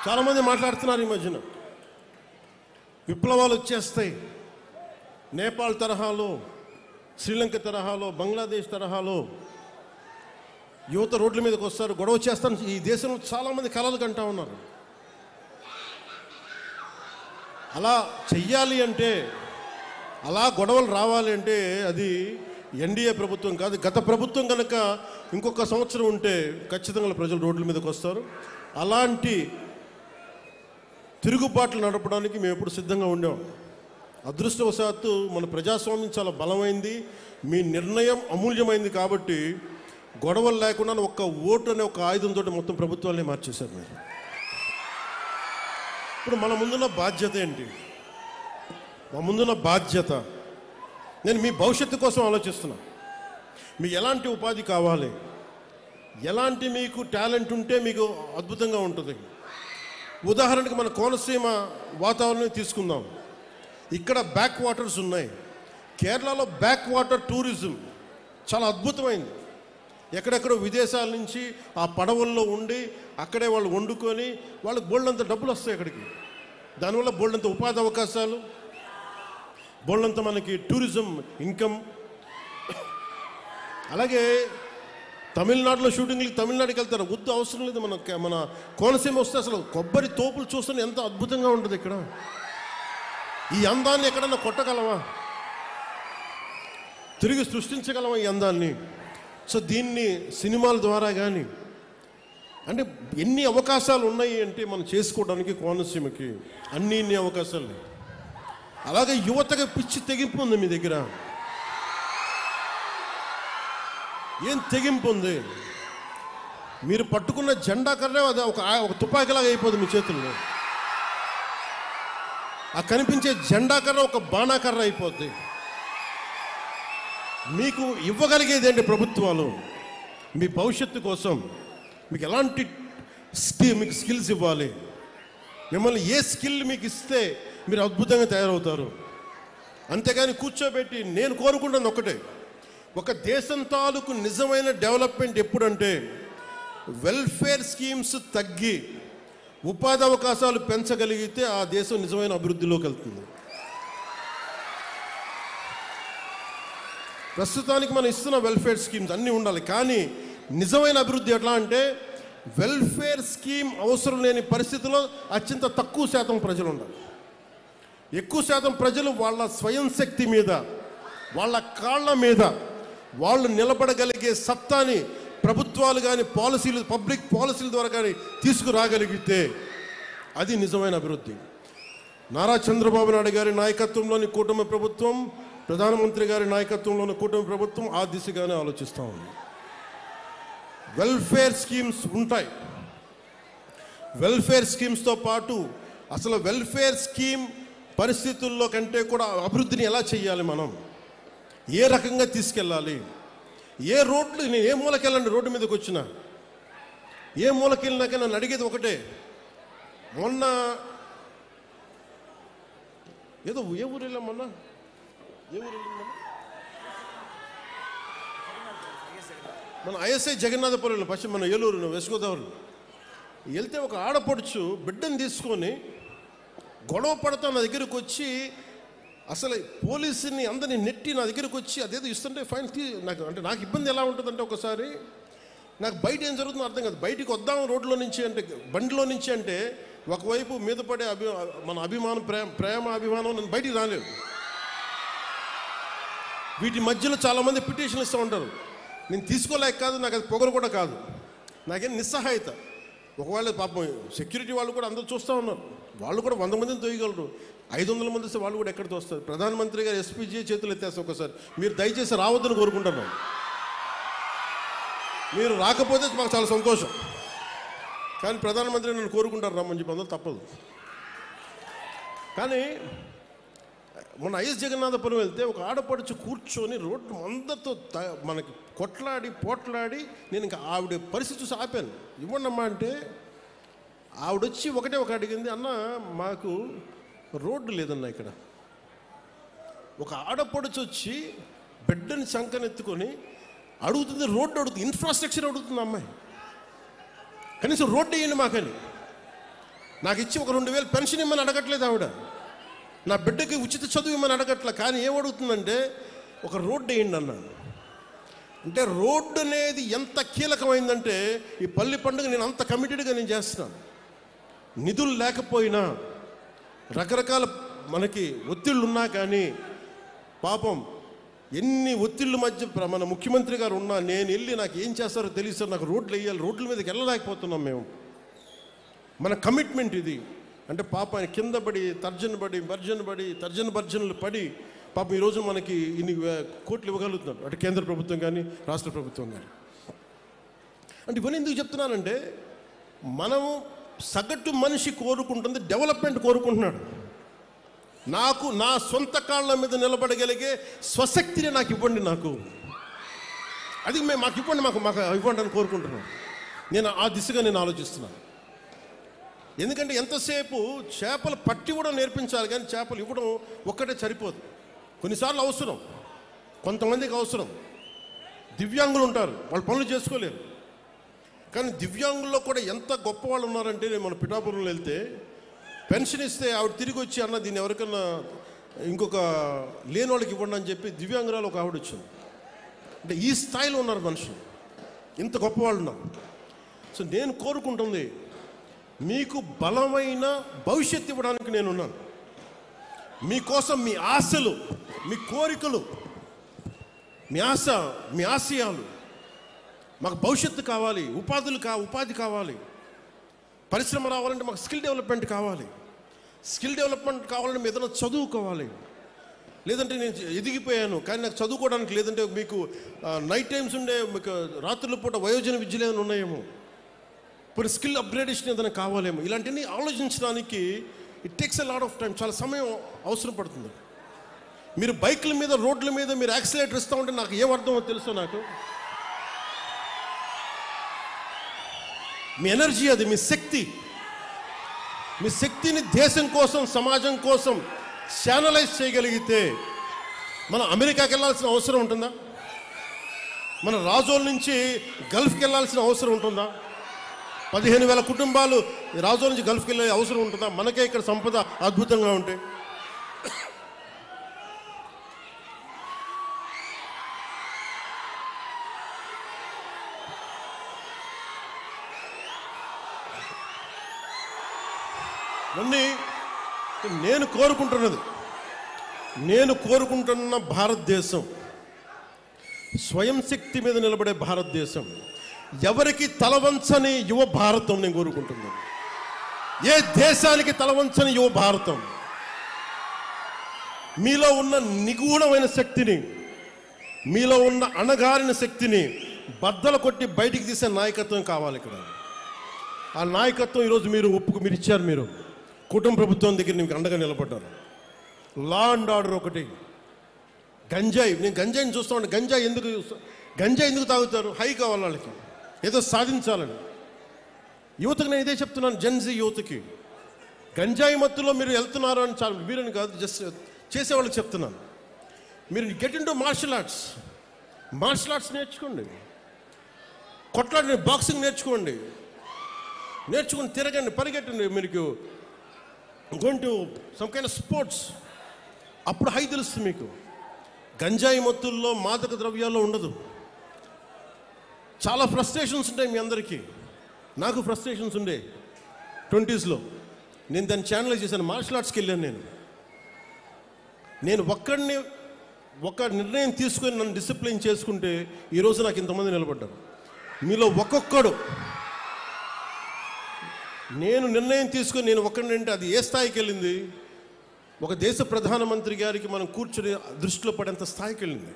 చాలామంది మాట్లాడుతున్నారు ఈ మధ్యన విప్లవాలు వచ్చేస్తాయి, నేపాల్ తరహాలో, శ్రీలంక తరహాలో, బంగ్లాదేశ్ తరహాలో యువత రోడ్ల మీదకి వస్తారు, గొడవ చేస్తాను. ఈ దేశంలో చాలామంది కలలు కంటా ఉన్నారు. అలా చెయ్యాలి అంటే, అలా గొడవలు రావాలి అంటే అది ఎన్డీఏ ప్రభుత్వం కాదు, గత ప్రభుత్వం కనుక ఇంకొక సంవత్సరం ఉంటే ఖచ్చితంగా ప్రజలు రోడ్ల మీదకి వస్తారు. అలాంటి తిరుగుబాట్లు నడపడానికి మేము ఎప్పుడు సిద్ధంగా ఉండేవాం. అదృష్టవశాత్తు మన ప్రజాస్వామ్యం చాలా బలమైంది, మీ నిర్ణయం అమూల్యమైంది. కాబట్టి గొడవలు లేకుండా ఒక్క ఓటు అనే ఒక ఆయుధంతో మొత్తం ప్రభుత్వాన్ని మార్చేశారు మీరు. ఇప్పుడు మన ముందున్న బాధ్యత ఏంటి? మా ముందున్న బాధ్యత, నేను మీ భవిష్యత్తు కోసం ఆలోచిస్తున్నా. మీకు ఎలాంటి ఉపాధి కావాలి, ఎలాంటి మీకు టాలెంట్ ఉంటే మీకు అద్భుతంగా ఉంటుంది. ఉదాహరణకి మన కోనసీమ వాతావరణం తీసుకుందాం. ఇక్కడ బ్యాక్ వాటర్స్ ఉన్నాయి. కేరళలో బ్యాక్ వాటర్ టూరిజం చాలా అద్భుతమైంది. ఎక్కడెక్కడో విదేశాల నుంచి ఆ పడవల్లో ఉండి అక్కడే వాళ్ళు వండుకొని వాళ్ళకి బోల్డంత డబ్బులు వస్తాయి అక్కడికి. దానివల్ల బోల్డంత ఉపాధి అవకాశాలు, బోల్డంత మనకి టూరిజం ఇన్కమ్. అలాగే తమిళనాడులో షూటింగ్లకి తమిళనాడుకి వెళ్తారు, వద్దు అవసరం లేదు. మన కోనసీమ వస్తే అసలు కొబ్బరి తోపులు చూస్తే ఎంత అద్భుతంగా ఉంటుంది. ఇక్కడ ఈ అందాన్ని ఎక్కడన్నా కొట్టగలవా? తిరిగి సృష్టించగలమా ఈ అందాన్ని? సో దీన్ని సినిమాల ద్వారా కానీ, అంటే ఎన్ని అవకాశాలు ఉన్నాయి అంటే మనం చేసుకోవడానికి కోనసీమకి ఇన్ని అవకాశాలు. అలాగే యువతగా పిచ్చి తెగింపు ఉంది మీ దగ్గర. ఏం తెగింపు ఉంది? మీరు పట్టుకున్న జెండా కర్రే అది ఒక తుపాకీలాగా అయిపోతుంది మీ చేతుల్లో. ఆ కనిపించే జెండా కర్ర ఒక బాణాకర్ర అయిపోద్ది. మీకు ఇవ్వగలిగేది ఏంటి ప్రభుత్వాలు? మీ భవిష్యత్తు కోసం మీకు ఎలాంటి మీకు స్కిల్స్ ఇవ్వాలి? మిమ్మల్ని ఏ స్కిల్ మీకు ఇస్తే మీరు అద్భుతంగా తయారవుతారు. అంతేగాని కూర్చోబెట్టి, నేను కోరుకుంటున్నది ఒకటే, ఒక దేశం తాలూకు నిజమైన డెవలప్మెంట్ ఎప్పుడంటే వెల్ఫేర్ స్కీమ్స్ తగ్గి ఉపాధి అవకాశాలు పెంచగలిగితే ఆ దేశం నిజమైన అభివృద్ధిలోకి వెళ్తుంది. ప్రస్తుతానికి మనం ఇస్తున్న వెల్ఫేర్ స్కీమ్స్ అన్నీ ఉండాలి, కానీ నిజమైన అభివృద్ధి ఎట్లా అంటే వెల్ఫేర్ స్కీమ్ అవసరం లేని పరిస్థితిలో అత్యంత తక్కువ శాతం ప్రజలు ఉండాలి. ఎక్కువ శాతం ప్రజలు వాళ్ళ స్వయం శక్తి మీద, వాళ్ళ కాళ్ళ మీద వాళ్ళు నిలబడగలిగే సత్తాని ప్రభుత్వాలు కానీ పాలసీలు, పబ్లిక్ పాలసీల ద్వారా కానీ తీసుకురాగలిగితే అది నిజమైన అభివృద్ధి. నారా చంద్రబాబు నాయుడు గారి నాయకత్వంలోని కూటమి ప్రభుత్వం, ప్రధానమంత్రి గారి నాయకత్వంలోని కూటమి ప్రభుత్వం ఆ దిశగానే ఆలోచిస్తూ ఉంది. వెల్ఫేర్ స్కీమ్స్ ఉంటాయి. వెల్ఫేర్ స్కీమ్స్తో పాటు అసలు వెల్ఫేర్ స్కీమ్ పరిస్థితుల్లో కంటే కూడా అభివృద్ధిని ఎలా చేయాలి, మనం ఏ రకంగా తీసుకెళ్ళాలి, ఏ రోడ్లు, నేను ఏ మూలకెళ్ళండి రోడ్డు మీదకి వచ్చినా, ఏ మూలకెళ్ళినాక నన్ను అడిగేది ఒకటే. మొన్న ఏదో ఏ ఊరు వెళ్ళాం, మొన్న ఏ ఊరు వెళ్ళాం, మన ఐఎస్ఐ జగన్నాథపురం పశ్చిమ మన ఏలూరు వెస్ట్ గోదావరి వెళ్తే ఒక ఆడపడుచు బిడ్డను తీసుకొని గొడవ పడతా నా దగ్గరికి వచ్చి, అసలు పోలీసుని అందరినీ నెట్టి నా దగ్గరికి వచ్చి అదేదో ఇస్తుంటే ఫైన్ నాకు ఇబ్బంది ఎలా ఉంటుందంటే, ఒకసారి నాకు బయట ఏం జరుగుతుందో అర్థం కాదు. బయటికి వద్దాం రోడ్లో నుంచి అంటే, బండిలో నుంచి అంటే ఒకవైపు మీద పడే మన అభిమానం, ప్రేమ అభిమానం, నేను బయటికి రాలేదు. వీటి మధ్యలో చాలామంది పిటిషన్లు ఇస్తూ ఉంటారు. నేను తీసుకోలేక కాదు, నాకు అది పొగరు కూడా కాదు, నాకేం నిస్సహాయత. ఒకవేళ పాపం సెక్యూరిటీ వాళ్ళు కూడా అందరూ చూస్తూ ఉన్నారు, వాళ్ళు కూడా 100 మందిని తోయగలరు, 500 మంది వస్తే వాళ్ళు కూడా ఎక్కడ తోస్తారు. ప్రధానమంత్రి గారు ఎస్పీజీ చేతులు ఎత్తేస్తారు. ఒకసారి మీరు దయచేసి రావద్దని కోరుకుంటున్నాం. మీరు రాకపోతే మాకు చాలా సంతోషం, కానీ ప్రధానమంత్రి నన్ను కోరుకుంటారు రమ్మని చెప్పి, అందరూ తప్పదు. కానీ మన ఐఎస్ జగన్నాథపురం వెళ్తే ఒక ఆడపడుచు కూర్చొని రోడ్డు అందరితో మనకి కొట్లాడి పోట్లాడి, నేను ఇంకా ఆవిడ పరిస్థితి చూసి ఆపాను. ఇవ్వండమ్మా అంటే ఆవిడొచ్చి ఒకటే ఒక అడిగింది, అన్న మాకు రోడ్డు లేదన్నా ఇక్కడ. ఒక ఆడపడుచు వచ్చి బిడ్డని చంకనెత్తుకొని అడుగుతుంది, రోడ్డు అడుగుతుంది, ఇన్ఫ్రాస్ట్రక్చర్ అడుగుతుంది అమ్మాయి. కనీసం రోడ్డు వేయండి మాకని. నాకు ఇచ్చి ఒక 2000 పెన్షన్ ఇమ్మని అడగట్లేదు ఆవిడ, నా బిడ్డకి ఉచిత చదువు ఇమ్మని అడగట్లే. కానీ ఏమడుగుతుందంటే ఒక రోడ్డు వేయండి అన్నాను. అంటే రోడ్డు అనేది ఎంత కీలకమైందంటే ఈ పల్లి పండుగ నేను అంత కమిటెడ్గా నేను చేస్తున్నాను. నిధులు లేకపోయినా, రకరకాల మనకి ఒత్తిళ్ళు ఉన్నా కానీ, పాపం ఎన్ని ఒత్తిళ్ళ మధ్య మన ముఖ్యమంత్రి గారు ఉన్నా నేను వెళ్ళి నాకు ఏం చేస్తారో తెలియదు సార్, నాకు రోడ్లు వేయాలి, రోడ్ల మీదకి వెళ్ళలేకపోతున్నాం మేము. మన కమిట్మెంట్ ఇది. అంటే పాప ఆయన కింద పడి తర్జన భర్జనలు పడి పాపం ఈరోజు మనకి ఇన్ని కోట్లు ఇవ్వగలుగుతున్నారు, అంటే కేంద్ర ప్రభుత్వం కానీ రాష్ట్ర ప్రభుత్వం కానీ. అంటే ఇవన్నీ ఎందుకు చెప్తున్నానంటే, మనము సగటు మనిషి కోరుకుంటుంది డెవలప్మెంట్ కోరుకుంటున్నాడు. నాకు నా సొంత కాళ్ళ మీద నిలబడగలిగే స్వశక్తిని నాకు ఇవ్వండి, నాకు అది మాకు ఇవ్వండి, మాకు ఇవ్వండి అని కోరుకుంటున్నాను. నేను ఆ దిశగా నేను ఆలోచిస్తున్నాను. ఎందుకంటే ఎంతసేపు చేపలు పట్టి కూడా నేర్పించాలి, కానీ చేపలు ఇవ్వడం ఒక్కటే సరిపోదు. కొన్నిసార్లు అవసరం, కొంతమందికి అవసరం. దివ్యాంగులు ఉంటారు, వాళ్ళు పనులు చేసుకోలేరు. కానీ దివ్యాంగుల్లో కూడా ఎంత గొప్ప వాళ్ళు ఉన్నారంటే, నేను మన పిఠాపురంలో వెళ్తే పెన్షన్ ఇస్తే ఆవిడ తిరిగి వచ్చి అన్న దీన్ని ఎవరికన్నా ఇంకొక లేని వాళ్ళకి ఇవ్వండి అని చెప్పి దివ్యాంగురాలు ఒక ఆవిడ వచ్చింది. అంటే ఈ స్థాయిలో ఉన్నారు మనుషులు, ఇంత గొప్పవాళ్ళు ఉన్నారు. సో నేను కోరుకుంటుంది, మీకు బలమైన భవిష్యత్తు ఇవ్వడానికి నేనున్నాను. మీకోసం మీ ఆశలు, మీ కోరికలు, మీ ఆశ, మీ ఆశయాలు, మాకు భవిష్యత్తు కావాలి, ఉపాధి కావాలి, పరిశ్రమ రావాలంటే మాకు స్కిల్ డెవలప్మెంట్ కావాలి. స్కిల్ డెవలప్మెంట్ కావాలంటే మీ ఏదైనా చదువుకోవాలి. లేదంటే నేను ఎదిగిపోయాను కానీ నాకు చదువుకోవడానికి లేదంటే మీకు నైట్ టైమ్స్ ఉండే మీకు రాత్రుల పూట వయోజన విద్యలు ఏమైనా ఉన్నాయేమో, ఇప్పుడు స్కిల్ అప్గ్రేడేషన్ ఏదైనా కావాలేమో, ఇలాంటివన్నీ ఆలోచించడానికి it takes a lot of time, చాలా సమయం అవసరం పడుతుంది. మీరు బైకుల మీద, రోడ్ల మీద మీరు యాక్సిలేటర్ ఇస్తూ ఉంటే నాకు ఏమర్థమో తెలుసో, నాకు మీ ఎనర్జీ అది, మీ శక్తి, మీ శక్తిని దేశం కోసం, సమాజం కోసం ఛానలైజ్ చేయగలిగితే మనం అమెరికాకి వెళ్ళాల్సిన అవసరం ఉంటుందా? మన రాజోల నుంచి గల్ఫ్కి వెళ్ళాల్సిన అవసరం ఉంటుందా? 15,000 కుటుంబాలు రాజోల నుంచి గల్ఫ్కి వెళ్ళే అవసరం ఉంటుందా? మనకే ఇక్కడ సంపద అద్భుతంగా ఉంటే. నేను కోరుకుంటున్న భారతదేశం స్వయం శక్తి మీద నిలబడే భారతదేశం, ఎవరికి తలవంచని యువ భారతం నేను కోరుకుంటున్నాను. ఏ దేశానికి తలవంచని యువ భారతం. మీలో ఉన్న నిగూఢమైన శక్తిని, మీలో ఉన్న అణగారిన శక్తిని బద్దలు కొట్టి బయటికి తీసే నాయకత్వం కావాలి ఇక్కడ. ఆ నాయకత్వం ఈరోజు మీరు ఇచ్చారు. మీరు కుటుంబ ప్రభుత్వం దగ్గర మీకు అండగా నిలబడ్డారు. లా అండ్ ఆర్డర్ ఒకటి. గంజాయి, నేను గంజాయిని చూస్తూ ఉంటాను. గంజాయి ఎందుకు తాగుతారు? హై కావాలి వాళ్ళకి, ఏదో సాధించాలని. యువతకు నేను ఇదే చెప్తున్నాను, జెన్జీ యువతకి, గంజాయి మత్తులో మీరు వెళ్తున్నారు అని చాలా వీరని కాదు, జస్ట్ చేసేవాళ్ళకి చెప్తున్నాను. మీరు get into martial arts నేర్చుకోండి, కొట్లాడి బాక్సింగ్ నేర్చుకుని తిరగండి, పరిగెట్టండి. మీకు going to some kind of sports, అప్పుడు హై తెలుస్తుంది మీకు. గంజాయి మత్తుల్లో, మాదక ద్రవ్యాల్లో ఉండదు. చాలా ఫ్రస్ట్రేషన్స్ ఉంటాయి మీ అందరికీ. నాకు ఫ్రస్ట్రేషన్స్ ఉండే 20s. నేను దాన్ని ఛానలైజ్ చేశాను. మార్షల్ ఆర్ట్స్కి వెళ్ళాను. నేను ఒక్కడిని ఒక నిర్ణయం తీసుకొని నన్ను డిసిప్లిన్ చేసుకుంటే ఈరోజు నాకు ఇంతమంది నిలబడ్డారు. మీలో ఒక్కొక్కడు నేను నిర్ణయం తీసుకొని నేను ఒక్కడిని అంటే అది ఏ స్థాయికి వెళ్ళింది? ఒక దేశ ప్రధానమంత్రి గారికి మనం కూర్చొని దృష్టిలో పడేంత స్థాయికి వెళ్ళింది.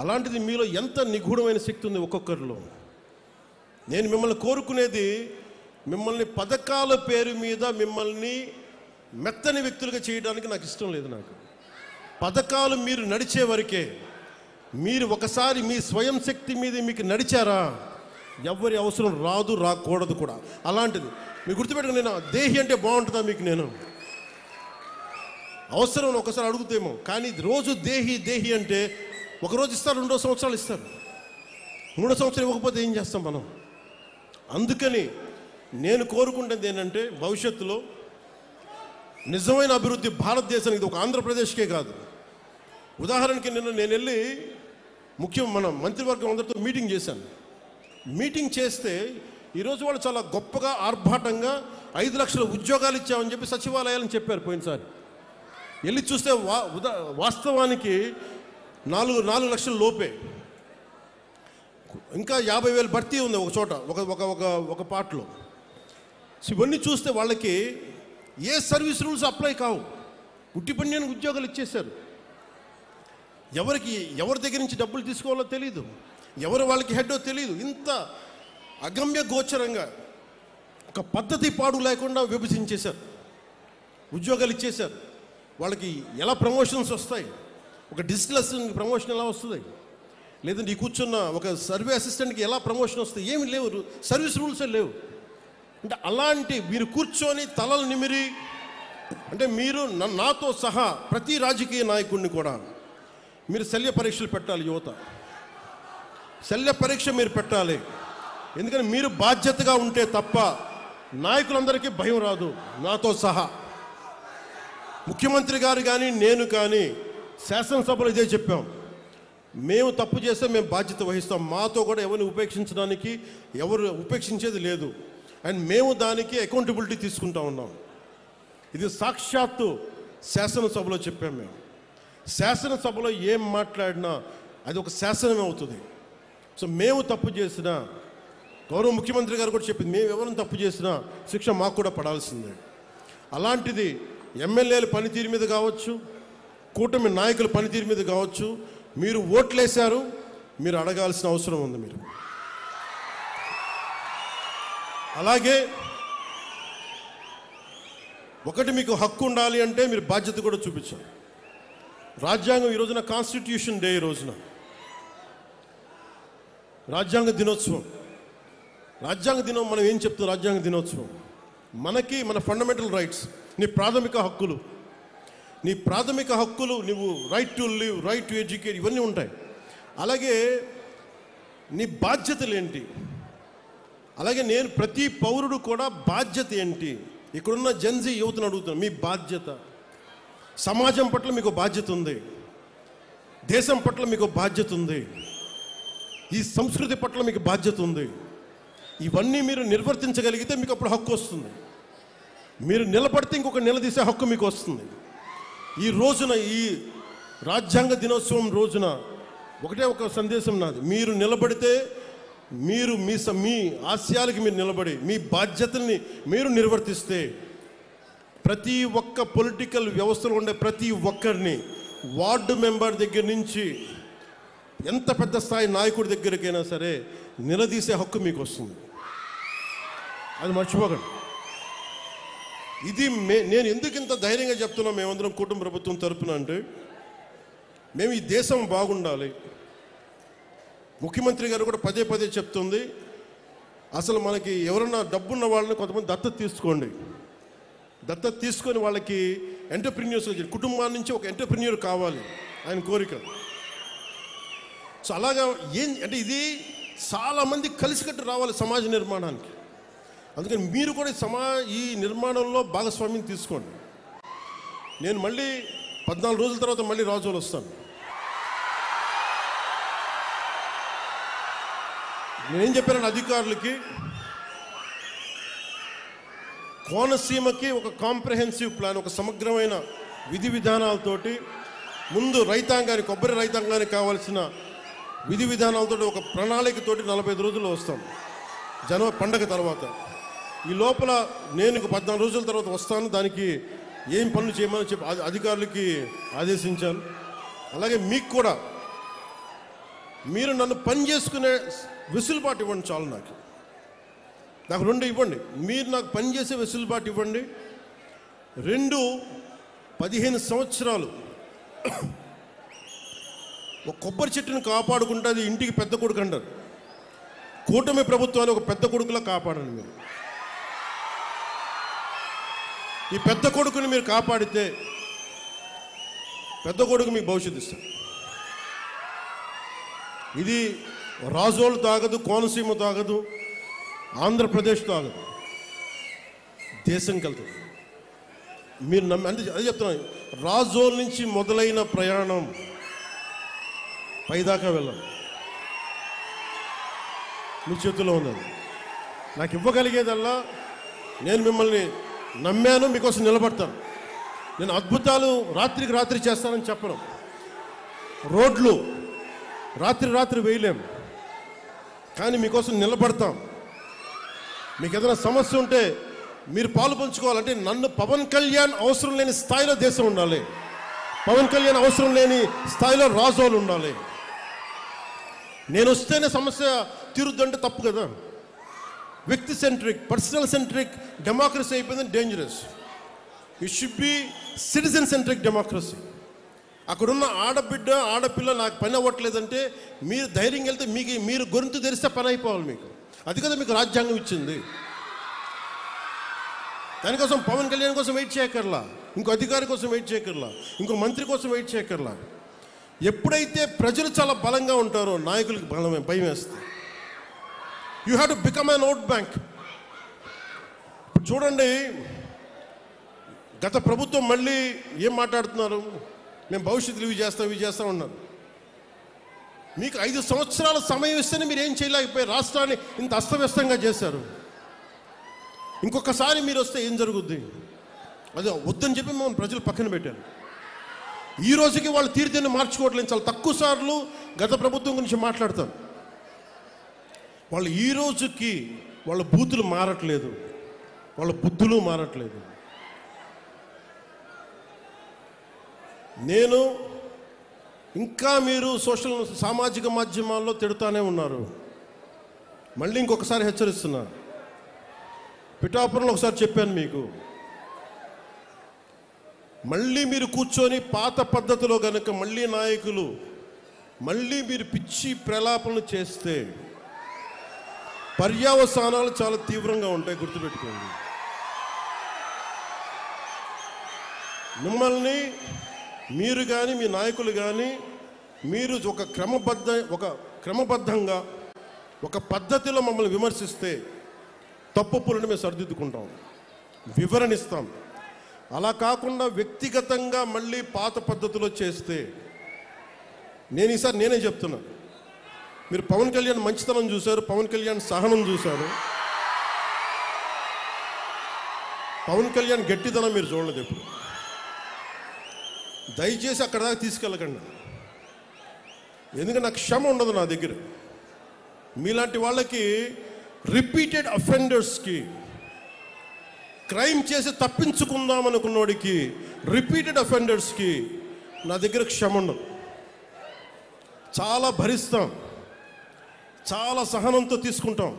అలాంటిది మీలో ఎంత నిగూఢమైన శక్తి ఉంది ఒక్కొక్కరిలో. నేను మిమ్మల్ని కోరుకునేది, మిమ్మల్ని పథకాల పేరు మీద మిమ్మల్ని మెత్తని వ్యక్తులుగా చేయడానికి నాకు ఇష్టం లేదు. నాకు పథకాలు మీరు నడిచే వరకే. మీరు ఒకసారి మీ స్వయం శక్తి మీద మీకు నడిచారా, ఎవరి అవసరం రాదు, రాకూడదు కూడా. అలాంటిది మీరు గుర్తుపెట్టుకుని, నేను దేహి అంటే బాగుంటుందా మీకు? నేను అవసరం ఒకసారి అడుగుతేమో, కానీ రోజు దేహి అంటే ఒకరోజు ఇస్తారు, 2 సంవత్సరాలు ఇస్తారు, 3 సంవత్సరాలు ఇవ్వకపోతే ఏం చేస్తాం మనం? అందుకని నేను కోరుకుంటుంది ఏంటంటే, భవిష్యత్తులో నిజమైన అభివృద్ధి భారతదేశానికి, ఒక ఆంధ్రప్రదేశ్కే కాదు. ఉదాహరణకి నేను వెళ్ళి మన మంత్రివర్గం అందరితో మీటింగ్ చేశాను. మీటింగ్ చేస్తే ఈరోజు వాళ్ళు చాలా గొప్పగా, ఆర్భాటంగా 5 లక్షల ఉద్యోగాలు ఇచ్చామని చెప్పి సచివాలయాలని చెప్పారు పోయినసారి. వెళ్ళి చూస్తే వాస్తవానికి 4 లక్షల లోపే. ఇంకా 50,000 భర్తీ ఉంది ఒక చోట, ఒక పార్ట్లో. ఇవన్నీ చూస్తే వాళ్ళకి ఏ సర్వీస్ రూల్స్ అప్లై కావు, ఉట్టి పన్యానికి ఉద్యోగాలు ఇచ్చేశారు. ఎవరి దగ్గర నుంచి డబ్బులు తీసుకోవాలో తెలియదు, ఎవరు వాళ్ళకి హెడ్డో తెలియదు. ఇంత అగమ్య గోచరంగా ఒక పద్ధతి పాడు లేకుండా విభజించేశారు. ఉద్యోగాలు ఇచ్చేశారు. వాళ్ళకి ఎలా ప్రమోషన్స్ వస్తాయి, ఒక డిజిటల్ అసిస్టెంట్కి ప్రమోషన్ ఎలా వస్తుంది, లేదంటే ఈ కూర్చున్న ఒక సర్వే అసిస్టెంట్కి ఎలా ప్రమోషన్ వస్తుంది, ఏమి లేవు, సర్వీస్ రూల్సే లేవు. అంటే అలాంటి మీరు కూర్చొని తలలు నిమిరి, అంటే మీరు నాతో సహా ప్రతి రాజకీయ నాయకుడిని కూడా మీరు శల్య పరీక్షలు పెట్టాలి. యువత శల్య పరీక్ష మీరు పెట్టాలి. ఎందుకంటే మీరు బాధ్యతగా ఉంటే తప్ప నాయకులందరికీ భయం రాదు. నాతో సహా ముఖ్యమంత్రి గారు కానీ నేను కానీ శాసనసభలో ఇదే చెప్పాం. మేము తప్పు చేస్తే మేము బాధ్యత వహిస్తాం. మాతో కూడా ఎవరిని ఉపేక్షించడానికి ఎవరు ఉపేక్షించేది లేదు. అండ్ మేము దానికి అకౌంటబిలిటీ తీసుకుంటా ఉన్నాం. ఇది సాక్షాత్తు శాసనసభలో చెప్పాం. మేము శాసనసభలో ఏం మాట్లాడినా అది ఒక శాసనమే అవుతుంది. సో మేము తప్పు చేసినా, గౌరవ ముఖ్యమంత్రి గారు కూడా చెప్పింది, మేము ఎవరైనా తప్పు చేసినా శిక్ష మాకు కూడా పడాల్సిందే. అలాంటిది ఎమ్మెల్యేల పనితీరు మీద కావచ్చు, కూటమి నాయకుల పనితీరు మీద కావచ్చు, మీరు ఓట్లేశారు, మీరు అడగాల్సిన అవసరం ఉంది. మీరు అలాగే ఒకటి మీకు హక్కు ఉండాలి అంటే మీరు బాధ్యత కూడా చూపించాలి. రాజ్యాంగం ఈ రోజున కాన్స్టిట్యూషన్ డే, ఈ రోజున రాజ్యాంగ దినోత్సవం. రాజ్యాంగ దినం మనం ఏం చెప్తాం? రాజ్యాంగ దినోత్సవం మనకి మన ఫండమెంటల్ రైట్స్, నీ ప్రాథమిక హక్కులు, నీ ప్రాథమిక హక్కులు, నువ్వు right to live, right to educate, ఇవన్నీ ఉంటాయి. అలాగే నీ బాధ్యతలు ఏంటి? అలాగే నేను ప్రతి పౌరుడు కూడా బాధ్యత ఏంటి? ఇక్కడున్న జెన్జీ యువతను అడుగుతున్నాను, మీ బాధ్యత సమాజం పట్ల మీకు బాధ్యత ఉంది, దేశం పట్ల మీకు బాధ్యత ఉంది, ఈ సంస్కృతి పట్ల మీకు బాధ్యత ఉంది. ఇవన్నీ మీరు నిర్వర్తించగలిగితే మీకు అప్పుడు హక్కు వస్తుంది. మీరు నిలబడితే ఇంకొక నిలదీసే హక్కు మీకు వస్తుంది. ఈ రోజున, ఈ రాజ్యాంగ దినోత్సవం రోజున ఒకటే ఒక సందేశం నాది. మీరు నిలబడితే, మీరు మీ ఆశయాలకి మీరు నిలబడి మీ బాధ్యతల్ని మీరు నిర్వర్తిస్తే, ప్రతి ఒక్క పొలిటికల్ వ్యవస్థలో ఉండే ప్రతి ఒక్కరిని, వార్డు మెంబర్ దగ్గర నుంచి ఎంత పెద్ద స్థాయి నాయకుడి దగ్గరికైనా సరే నిలదీసే హక్కు మీకు వస్తుంది. అది మర్చిపోకండి. ఇది నేను ఎందుకు ఇంత ధైర్యంగా చెప్తున్నాం మేమందరం కుటుంబ ప్రభుత్వం తరపున అంటే, మేము ఈ దేశం బాగుండాలి. ముఖ్యమంత్రి గారు కూడా పదే పదే చెప్తుంది, అసలు మనకి ఎవరన్నా డబ్బున్న వాళ్ళని కొంతమంది దత్తత తీసుకోండి, దత్తత తీసుకొని వాళ్ళకి ఎంటర్ప్రెన్యూర్స్, కుటుంబాల నుంచి ఒక ఎంటర్ప్రెన్యూర్ కావాలి ఆయన కోరిక. సో అలాగా అంటే ఇది చాలామంది కలిసికట్టు రావాలి సమాజ నిర్మాణానికి. అందుకని మీరు కూడా ఈ నిర్మాణంలో భాగస్వామ్యం తీసుకోండి. నేను మళ్ళీ 14 రోజుల తర్వాత మళ్ళీ రాజోలు వస్తాను. నేనేం చెప్పాను అధికారులకి, కోనసీమకి ఒక కాంప్రహెన్సివ్ ప్లాన్, ఒక సమగ్రమైన విధి విధానాలతోటి, ముందు రైతాంగానికి, కొబ్బరి రైతాంగానికి కావాల్సిన విధి విధానాలతో ఒక ప్రణాళికతోటి 45 రోజుల్లో వస్తాం, జనవరి పండగ తర్వాత. ఈ లోపల నేను 14 రోజుల తర్వాత వస్తాను. దానికి ఏం పనులు చేయమని చెప్పి అధికారులకి ఆదేశించాను. అలాగే మీకు కూడా మీరు నన్ను పని చేసుకునే వెసులుబాటు ఇవ్వండి. చాలు, నాకు 2 ఇవ్వండి. మీరు నాకు పని చేసే వెసులుబాటు ఇవ్వండి. 15 సంవత్సరాలు ఒక కొబ్బరి చెట్టును కాపాడుకుంటే అది ఇంటికి పెద్ద కొడుకు అంటారు. కూటమి ప్రభుత్వాన్ని ఒక పెద్ద కొడుకులా కాపాడండి. మీరు ఈ పెద్ద కొడుకుని మీరు కాపాడితే పెద్ద కొడుకు మీకు భవిష్యత్తు ఇస్తారు. ఇది రాజోలు తాగదు, కోనసీమ తాగదు, ఆంధ్రప్రదేశ్ తాగదు, దేశంకి వెళ్తుంది. మీరు అంటే అదే చెప్తున్నాను, రాజోల్ నుంచి మొదలైన ప్రయాణం పైదాకా వెళ్ళాలి. మీ చేతుల్లో ఉన్నది. నాకు ఇవ్వగలిగేదల్లా, నేను మిమ్మల్ని నమ్మాను, మీకోసం నిలబడతాను. నేను అద్భుతాలు రాత్రికి రాత్రి చేస్తానని చెప్పను. రోడ్లు రాత్రి వేయలేం, కానీ మీకోసం నిలబడతాం. మీకు ఏదైనా సమస్య ఉంటే మీరు పాలు పంచుకోవాలంటే నన్ను పవన్ కళ్యాణ్ అవసరం లేని స్థాయిలో దేశం ఉండాలి, పవన్ కళ్యాణ్ అవసరం లేని స్థాయిలో రాజోలు ఉండాలి. నేను వస్తేనే సమస్య తీరుద్దంటే తప్పు కదా. వ్యక్తి సెంట్రిక్, పర్సనల్ సెంట్రిక్ డెమోక్రసీ అయిపోయింది, dangerous. It should be citizen centric democracy. అక్కడున్న ఆడబిడ్డ ఆడపిల్ల నాకు పని అవ్వట్లేదంటే మీరు ధైర్యం వెళ్తే మీరు గొంతు తెరిస్తే పని అయిపోవాలి మీకు. అది కదా మీకు రాజ్యాంగం ఇచ్చింది. దానికోసం పవన్ కళ్యాణ్ కోసం వెయిట్ చేయకర్లా, ఇంకో అధికారి కోసం వెయిట్ చేయకర్లా, ఇంకో మంత్రి కోసం వెయిట్ చేయకర్లా. ఎప్పుడైతే ప్రజలు చాలా బలంగా ఉంటారో నాయకులకు భయం వేస్తుంది. You have to become an vote bank. చూడండి, గత ప్రభుత్వం మళ్ళీ ఏం మాట్లాడుతున్నారు, మేము భవిష్యత్తులో ఇవి చేస్తాం ఉన్నారు. మీకు 5 సంవత్సరాల సమయం ఇస్తేనే మీరు ఏం చేయలేకపోయారు, రాష్ట్రాన్ని ఇంత అస్తవ్యస్తంగా చేశారు. ఇంకొకసారి మీరు వస్తే ఏం జరుగుద్ది? అదే వద్దని చెప్పి మనం ప్రజలు పక్కన పెట్టారు. ఈ రోజుకి వాళ్ళు తీరుతేనే మార్చుకోవట్లేదు. చాలా తక్కువ సార్లు గత ప్రభుత్వం గురించి మాట్లాడతారు. వాళ్ళు ఈ రోజుకి వాళ్ళ బూతులు మారట్లేదు, వాళ్ళ బుద్ధులు మారట్లేదు. నేను ఇంకా మీరు సామాజిక మాధ్యమాల్లో తిడుతూనే ఉన్నారు. మళ్ళీ ఇంకొకసారి హెచ్చరిస్తున్నా. పిఠాపురంలో ఒకసారి చెప్పాను మీకు, మళ్ళీ మీరు కూర్చొని పాత పద్ధతిలో కనుక మళ్ళీ నాయకులు మళ్ళీ మీరు పిచ్చి ప్రలాపనలు చేస్తే పర్యవసానాలు చాలా తీవ్రంగా ఉంటాయి, గుర్తుపెట్టుకోండి. మిమ్మల్ని మీరు కానీ మీ నాయకులు కానీ మీరు ఒక క్రమబద్ధంగా ఒక పద్ధతిలో మమ్మల్ని విమర్శిస్తే తప్పులను మేము సరిదిద్దుకుంటాం, వివరణిస్తాం. అలా కాకుండా వ్యక్తిగతంగా మళ్ళీ పాత పద్ధతిలో చేస్తే ఈసారి నేనే చెప్తున్నా. మీరు పవన్ కళ్యాణ్ మంచితనం చూశారు, పవన్ కళ్యాణ్ సహనం చూశారు, పవన్ కళ్యాణ్ గట్టితనం మీరు చూడలేదు ఎప్పుడు. దయచేసి అక్కడ దాకా తీసుకెళ్ళకండి. ఎందుకంటే నాకు క్షమ ఉండదు నా దగ్గర. మీలాంటి వాళ్ళకి రిపీటెడ్ అఫెండర్స్కి, క్రైమ్ చేసి తప్పించుకుందాం అనుకున్నోడికి, రిపీటెడ్ అఫెండర్స్కి నా దగ్గర క్షమ ఉండదు. చాలా భరిస్తాం, చాలా సహనంతో తీసుకుంటాం.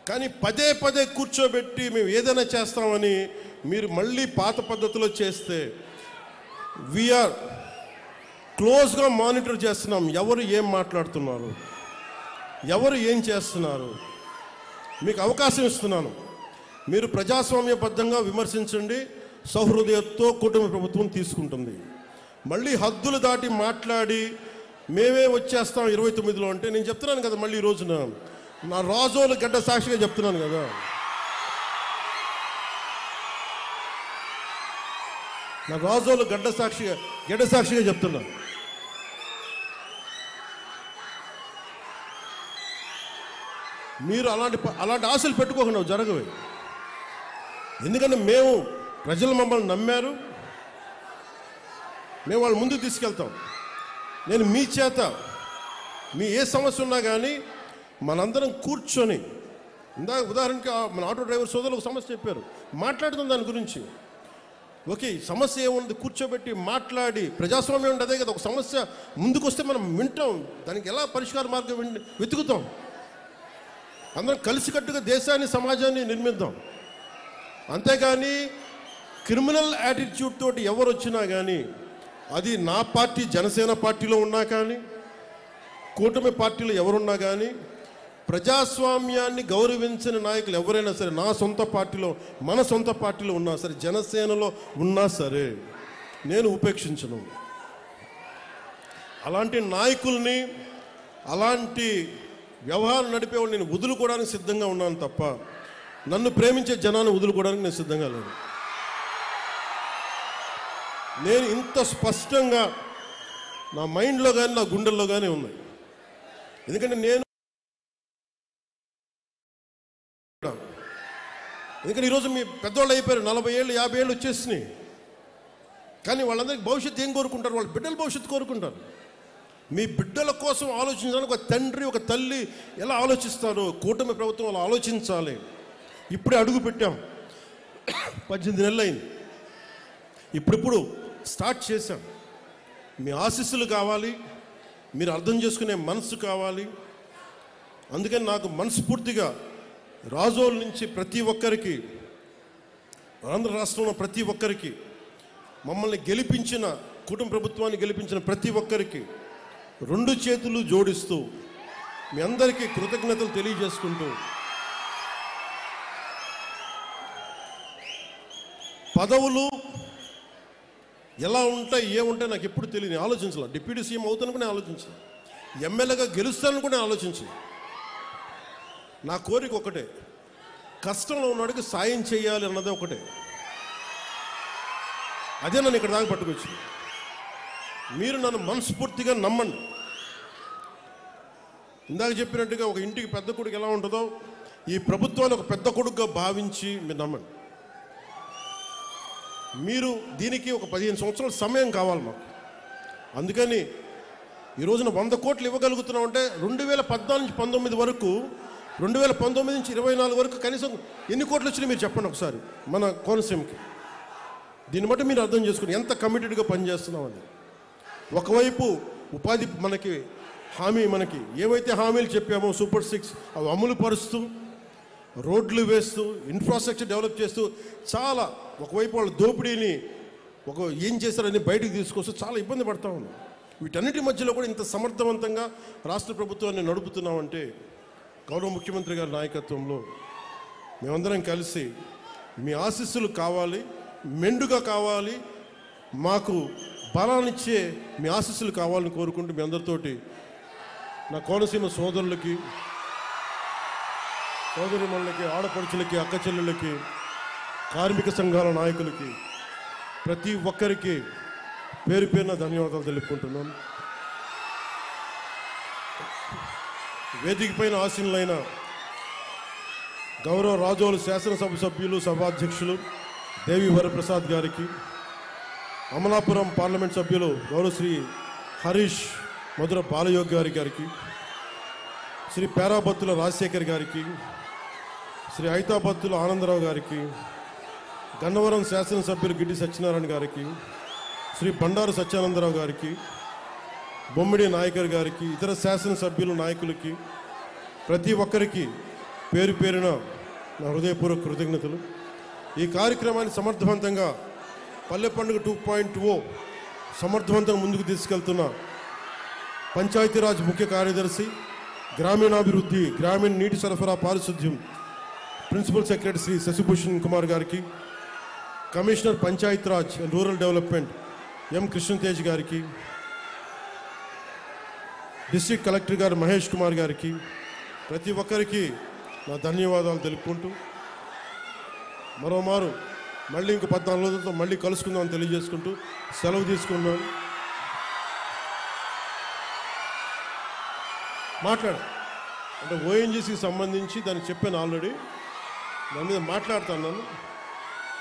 కానీ పదే పదే కూర్చోబెట్టి మేము ఏదైనా చేస్తామని మీరు మళ్ళీ పాత పద్ధతిలో చేస్తే వీఆర్ క్లోజ్గా మానిటర్ చేస్తున్నాం. ఎవరు ఏం మాట్లాడుతున్నారు, ఎవరు ఏం చేస్తున్నారు, మీకు అవకాశం ఇస్తున్నాను. మీరు ప్రజాస్వామ్యబద్ధంగా విమర్శించండి, సౌహృదయంతో కూటమి ప్రభుత్వం తీసుకుంటుంది. మళ్ళీ హద్దులు దాటి మాట్లాడి మేమే వచ్చేస్తాం 29లో అంటే నేను చెప్తున్నాను కదా, మళ్ళీ ఈ రోజున నా రాజోలు గడ్డ సాక్షిగా చెప్తున్నాను కదా. నా రాజోలు గడ్డ సాక్షిగా చెప్తున్నాను. మీరు అలాంటి ఆశలు పెట్టుకోకుండా జరగవే. ఎందుకంటే ప్రజలు మమ్మల్ని నమ్మారు, మేము వాళ్ళ ముందుకు తీసుకెళ్తాం. నేను మీ చేత మీ ఏ సమస్య ఉన్నా కానీ మనందరం కూర్చొని, ఉదాహరణకి మన ఆటో డ్రైవర్ సోదరులు ఒక సమస్య చెప్పారు, మాట్లాడుతాం దాని గురించి. ఓకే, సమస్య ఏముంది కూర్చోబెట్టి మాట్లాడి, ప్రజాస్వామ్యం అంటే అదే కదా. ఒక సమస్య ముందుకు వస్తే మనం వింటాం, దానికి ఎలా పరిష్కార మార్గం వెతుకుతాం. అందరం కలిసికట్టుగా దేశాన్ని సమాజాన్ని నిర్మిద్దాం. అంతేగాని క్రిమినల్ యాటిట్యూడ్ తోటి ఎవరు వచ్చినా కానీ, అది నా పార్టీ జనసేన పార్టీలో ఉన్నా కానీ, కూటమి పార్టీలో ఎవరున్నా కానీ, ప్రజాస్వామ్యాన్ని గౌరవించిన నాయకులు ఎవరైనా సరే, నా సొంత పార్టీలో, మన సొంత పార్టీలో ఉన్నా సరే, జనసేనలో ఉన్నా సరే, నేను ఉపేక్షించను. అలాంటి నాయకుల్ని, అలాంటి వ్యవహారం నడిపేవాళ్ళు నేను వదులుకోవడానికి సిద్ధంగా ఉన్నాను తప్ప, నన్ను ప్రేమించే జనాన్ని వదులుకోవడానికి నేను సిద్ధంగా లేను. నేను ఇంత స్పష్టంగా నా మైండ్లో కానీ నా గుండెల్లో కానీ ఉన్నాయి. ఎందుకంటే ఈరోజు మీ పెద్దవాళ్ళు అయిపోయారు, 40 ఏళ్ళు 50 ఏళ్ళు వచ్చేసినాయి. కానీ వాళ్ళందరికీ భవిష్యత్తు ఏం కోరుకుంటారు? వాళ్ళ బిడ్డల భవిష్యత్తు కోరుకుంటారు. మీ బిడ్డల కోసం ఆలోచించడానికి ఒక తండ్రి ఒక తల్లి ఎలా ఆలోచిస్తారో కూటమి ప్రభుత్వం అలా ఆలోచించాలి. ఇప్పుడే అడుగు పెట్టాం, 18 నెలలు అయింది, ఇప్పుడిప్పుడు స్టార్ట్ చేశాం. మీ ఆశీస్సులు కావాలి, మీరు అర్థం చేసుకునే మనసు కావాలి. అందుకని నాకు మనస్ఫూర్తిగా రాజోల్ నుంచి ప్రతి ఒక్కరికి, ఆంధ్ర రాష్ట్రంలో ప్రతి ఒక్కరికి, మమ్మల్ని గెలిపించిన కుటుంబ ప్రభుత్వాన్ని గెలిపించిన ప్రతి ఒక్కరికి 2 చేతులు జోడిస్తూ మీ అందరికీ కృతజ్ఞతలు తెలియజేసుకుంటూ, పదవులు ఎలా ఉంటాయి ఏముంటాయి నాకు ఎప్పుడు తెలియదు, ఆలోచించాలి. డిప్యూటీ సీఎం అవుతాను కూడా ఆలోచించాలి, ఎమ్మెల్యేగా గెలుస్తాను కూడా ఆలోచించాలి. నా కోరిక ఒకటే, కష్టంలో ఉన్నవాడికి సాయం చేయాలి అన్నదే ఒకటే. అదే నన్ను ఇక్కడ దాకా పట్టుకొచ్చింది. మీరు నన్ను మనస్ఫూర్తిగా నమ్మండి. ఇందాక చెప్పినట్టుగా ఒక ఇంటికి పెద్ద కొడుకు ఎలా ఉంటుందో ఈ ప్రభుత్వాన్ని ఒక పెద్ద కొడుకుగా భావించి మీరు నమ్మండి. మీరు దీనికి ఒక 15 సంవత్సరాల సమయం కావాలి మాకు. అందుకని ఈ రోజున 100 కోట్లు ఇవ్వగలుగుతున్నామంటే 2014 నుంచి 19 వరకు, 2019 నుంచి 24 వరకు కనీసం ఎన్ని కోట్లు వచ్చినాయి మీరు చెప్పండి ఒకసారి మన కోనసీమకి. దీన్ని బట్టి మీరు అర్థం చేసుకుని ఎంత కమిటెడ్గా పనిచేస్తున్నామని. ఒకవైపు ఉపాధి మనకి హామీ, మనకి ఏవైతే హామీలు చెప్పామో సూపర్ 6 అవి అమలు పరుస్తూ, రోడ్లు వేస్తూ, ఇన్ఫ్రాస్ట్రక్చర్ డెవలప్ చేస్తూ, చాలా ఒకవైపు వాళ్ళ దోపిడీని ఏం చేశారని బయటకు తీసుకొస్తూ చాలా ఇబ్బంది పడతా ఉన్నాం. వీటన్నిటి మధ్యలో కూడా ఇంత సమర్థవంతంగా రాష్ట్ర ప్రభుత్వాన్ని నడుపుతున్నామంటే గౌరవ ముఖ్యమంత్రి గారి నాయకత్వంలో మేమందరం కలిసి, మీ ఆశీస్సులు కావాలి, మెండుగా కావాలి, మాకు బలాన్నిచ్చే మీ ఆశీస్సులు కావాలని కోరుకుంటూ మీ అందరితోటి నా కోనసీమ సోదరులకి, సోదరిమణులకి, ఆడపడుచులకి, అక్క చెల్లెళ్ళకి, కార్మిక సంఘాల నాయకులకి, ప్రతి ఒక్కరికి పేరు పేరున ధన్యవాదాలు తెలుపుకుంటున్నాను. వేదిక పైన ఆసీనులైన గౌరవ రాజోలు శాసనసభ సభ్యులు, సభాధ్యక్షులు దేవి వరప్రసాద్ గారికి, అమలాపురం పార్లమెంట్ సభ్యులు గౌరవ శ్రీ హరీష్ మధుర బాలయోగి గారికి, శ్రీ పేరాబత్తుల రాజశేఖర్ గారికి, శ్రీ ఐతాబత్తుల ఆనందరావు గారికి, గన్నవరం శాసనసభ్యులు గిడ్డి సత్యనారాయణ గారికి, శ్రీ బండారు సత్యానందరావు గారికి, బొమ్మిడి నాయకర్ గారికి, ఇతర శాసనసభ్యులు నాయకులకి, ప్రతి ఒక్కరికి పేరు పేరున నా హృదయపూర్వక కృతజ్ఞతలు. ఈ కార్యక్రమాన్ని సమర్థవంతంగా పల్లె పండుగ 2.0 సమర్థవంతంగా ముందుకు తీసుకెళ్తున్న పంచాయతీరాజ్ ముఖ్య కార్యదర్శి, గ్రామీణాభివృద్ధి, గ్రామీణ నీటి సరఫరా, పారిశుద్ధ్యం ప్రిన్సిపల్ సెక్రటరీ శ్రీ శశిభూషణ్ కుమార్ గారికి, commissioner Panchayati Raj and rural development M Krishnatej గారికి, డిస్ట్రిక్ట్ కలెక్టర్ గారు మహేష్ కుమార్ గారికి, ప్రతి ఒక్కరికి నా ధన్యవాదాలు తెలుపుకుంటూ మరోమారు మళ్ళీ ఇంకో 14 రోజులతో మళ్ళీ కలుసుకుందామని తెలియజేసుకుంటూ సెలవు తీసుకున్నాను. అంటే ఓఎన్జీసీకి సంబంధించి దానికి చెప్పాను ఆల్రెడీ, దాని మీద మాట్లాడుతున్నాను.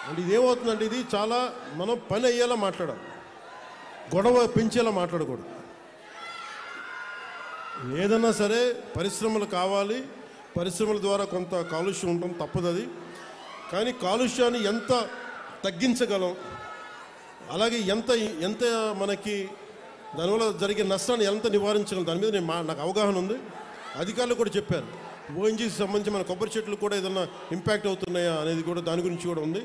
అంటే ఇదేమవుతుందంటే ఇది చాలా మనం పని అయ్యేలా మాట్లాడాలి, గొడవ పెంచేలా మాట్లాడకూడదు. ఏదన్నా సరే పరిశ్రమలు కావాలి, పరిశ్రమల ద్వారా కొంత కాలుష్యం ఉండటం తప్పదు అది. కానీ కాలుష్యాన్ని ఎంత తగ్గించగలం, అలాగే ఎంత మనకి దానివల్ల జరిగే నష్టాన్ని ఎంత నివారించగలం, దాని మీద నాకు అవగాహన ఉంది. అధికారులు కూడా చెప్పారు, ఓఎన్జీసీ సంబంధించి మన కొబ్బరి చెట్లు కూడా ఏదన్నా ఇంపాక్ట్ అవుతున్నాయా అనేది కూడా దాని గురించి కూడా ఉంది.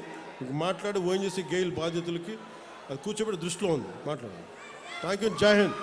మాట్లాడి ఓఎన్జీసీ గెయిల్ బాధ్యతలకి అది కూర్చోబెట్టి దృష్టిలో ఉంది మాట్లాడాలి. Thank you. జై హింద్.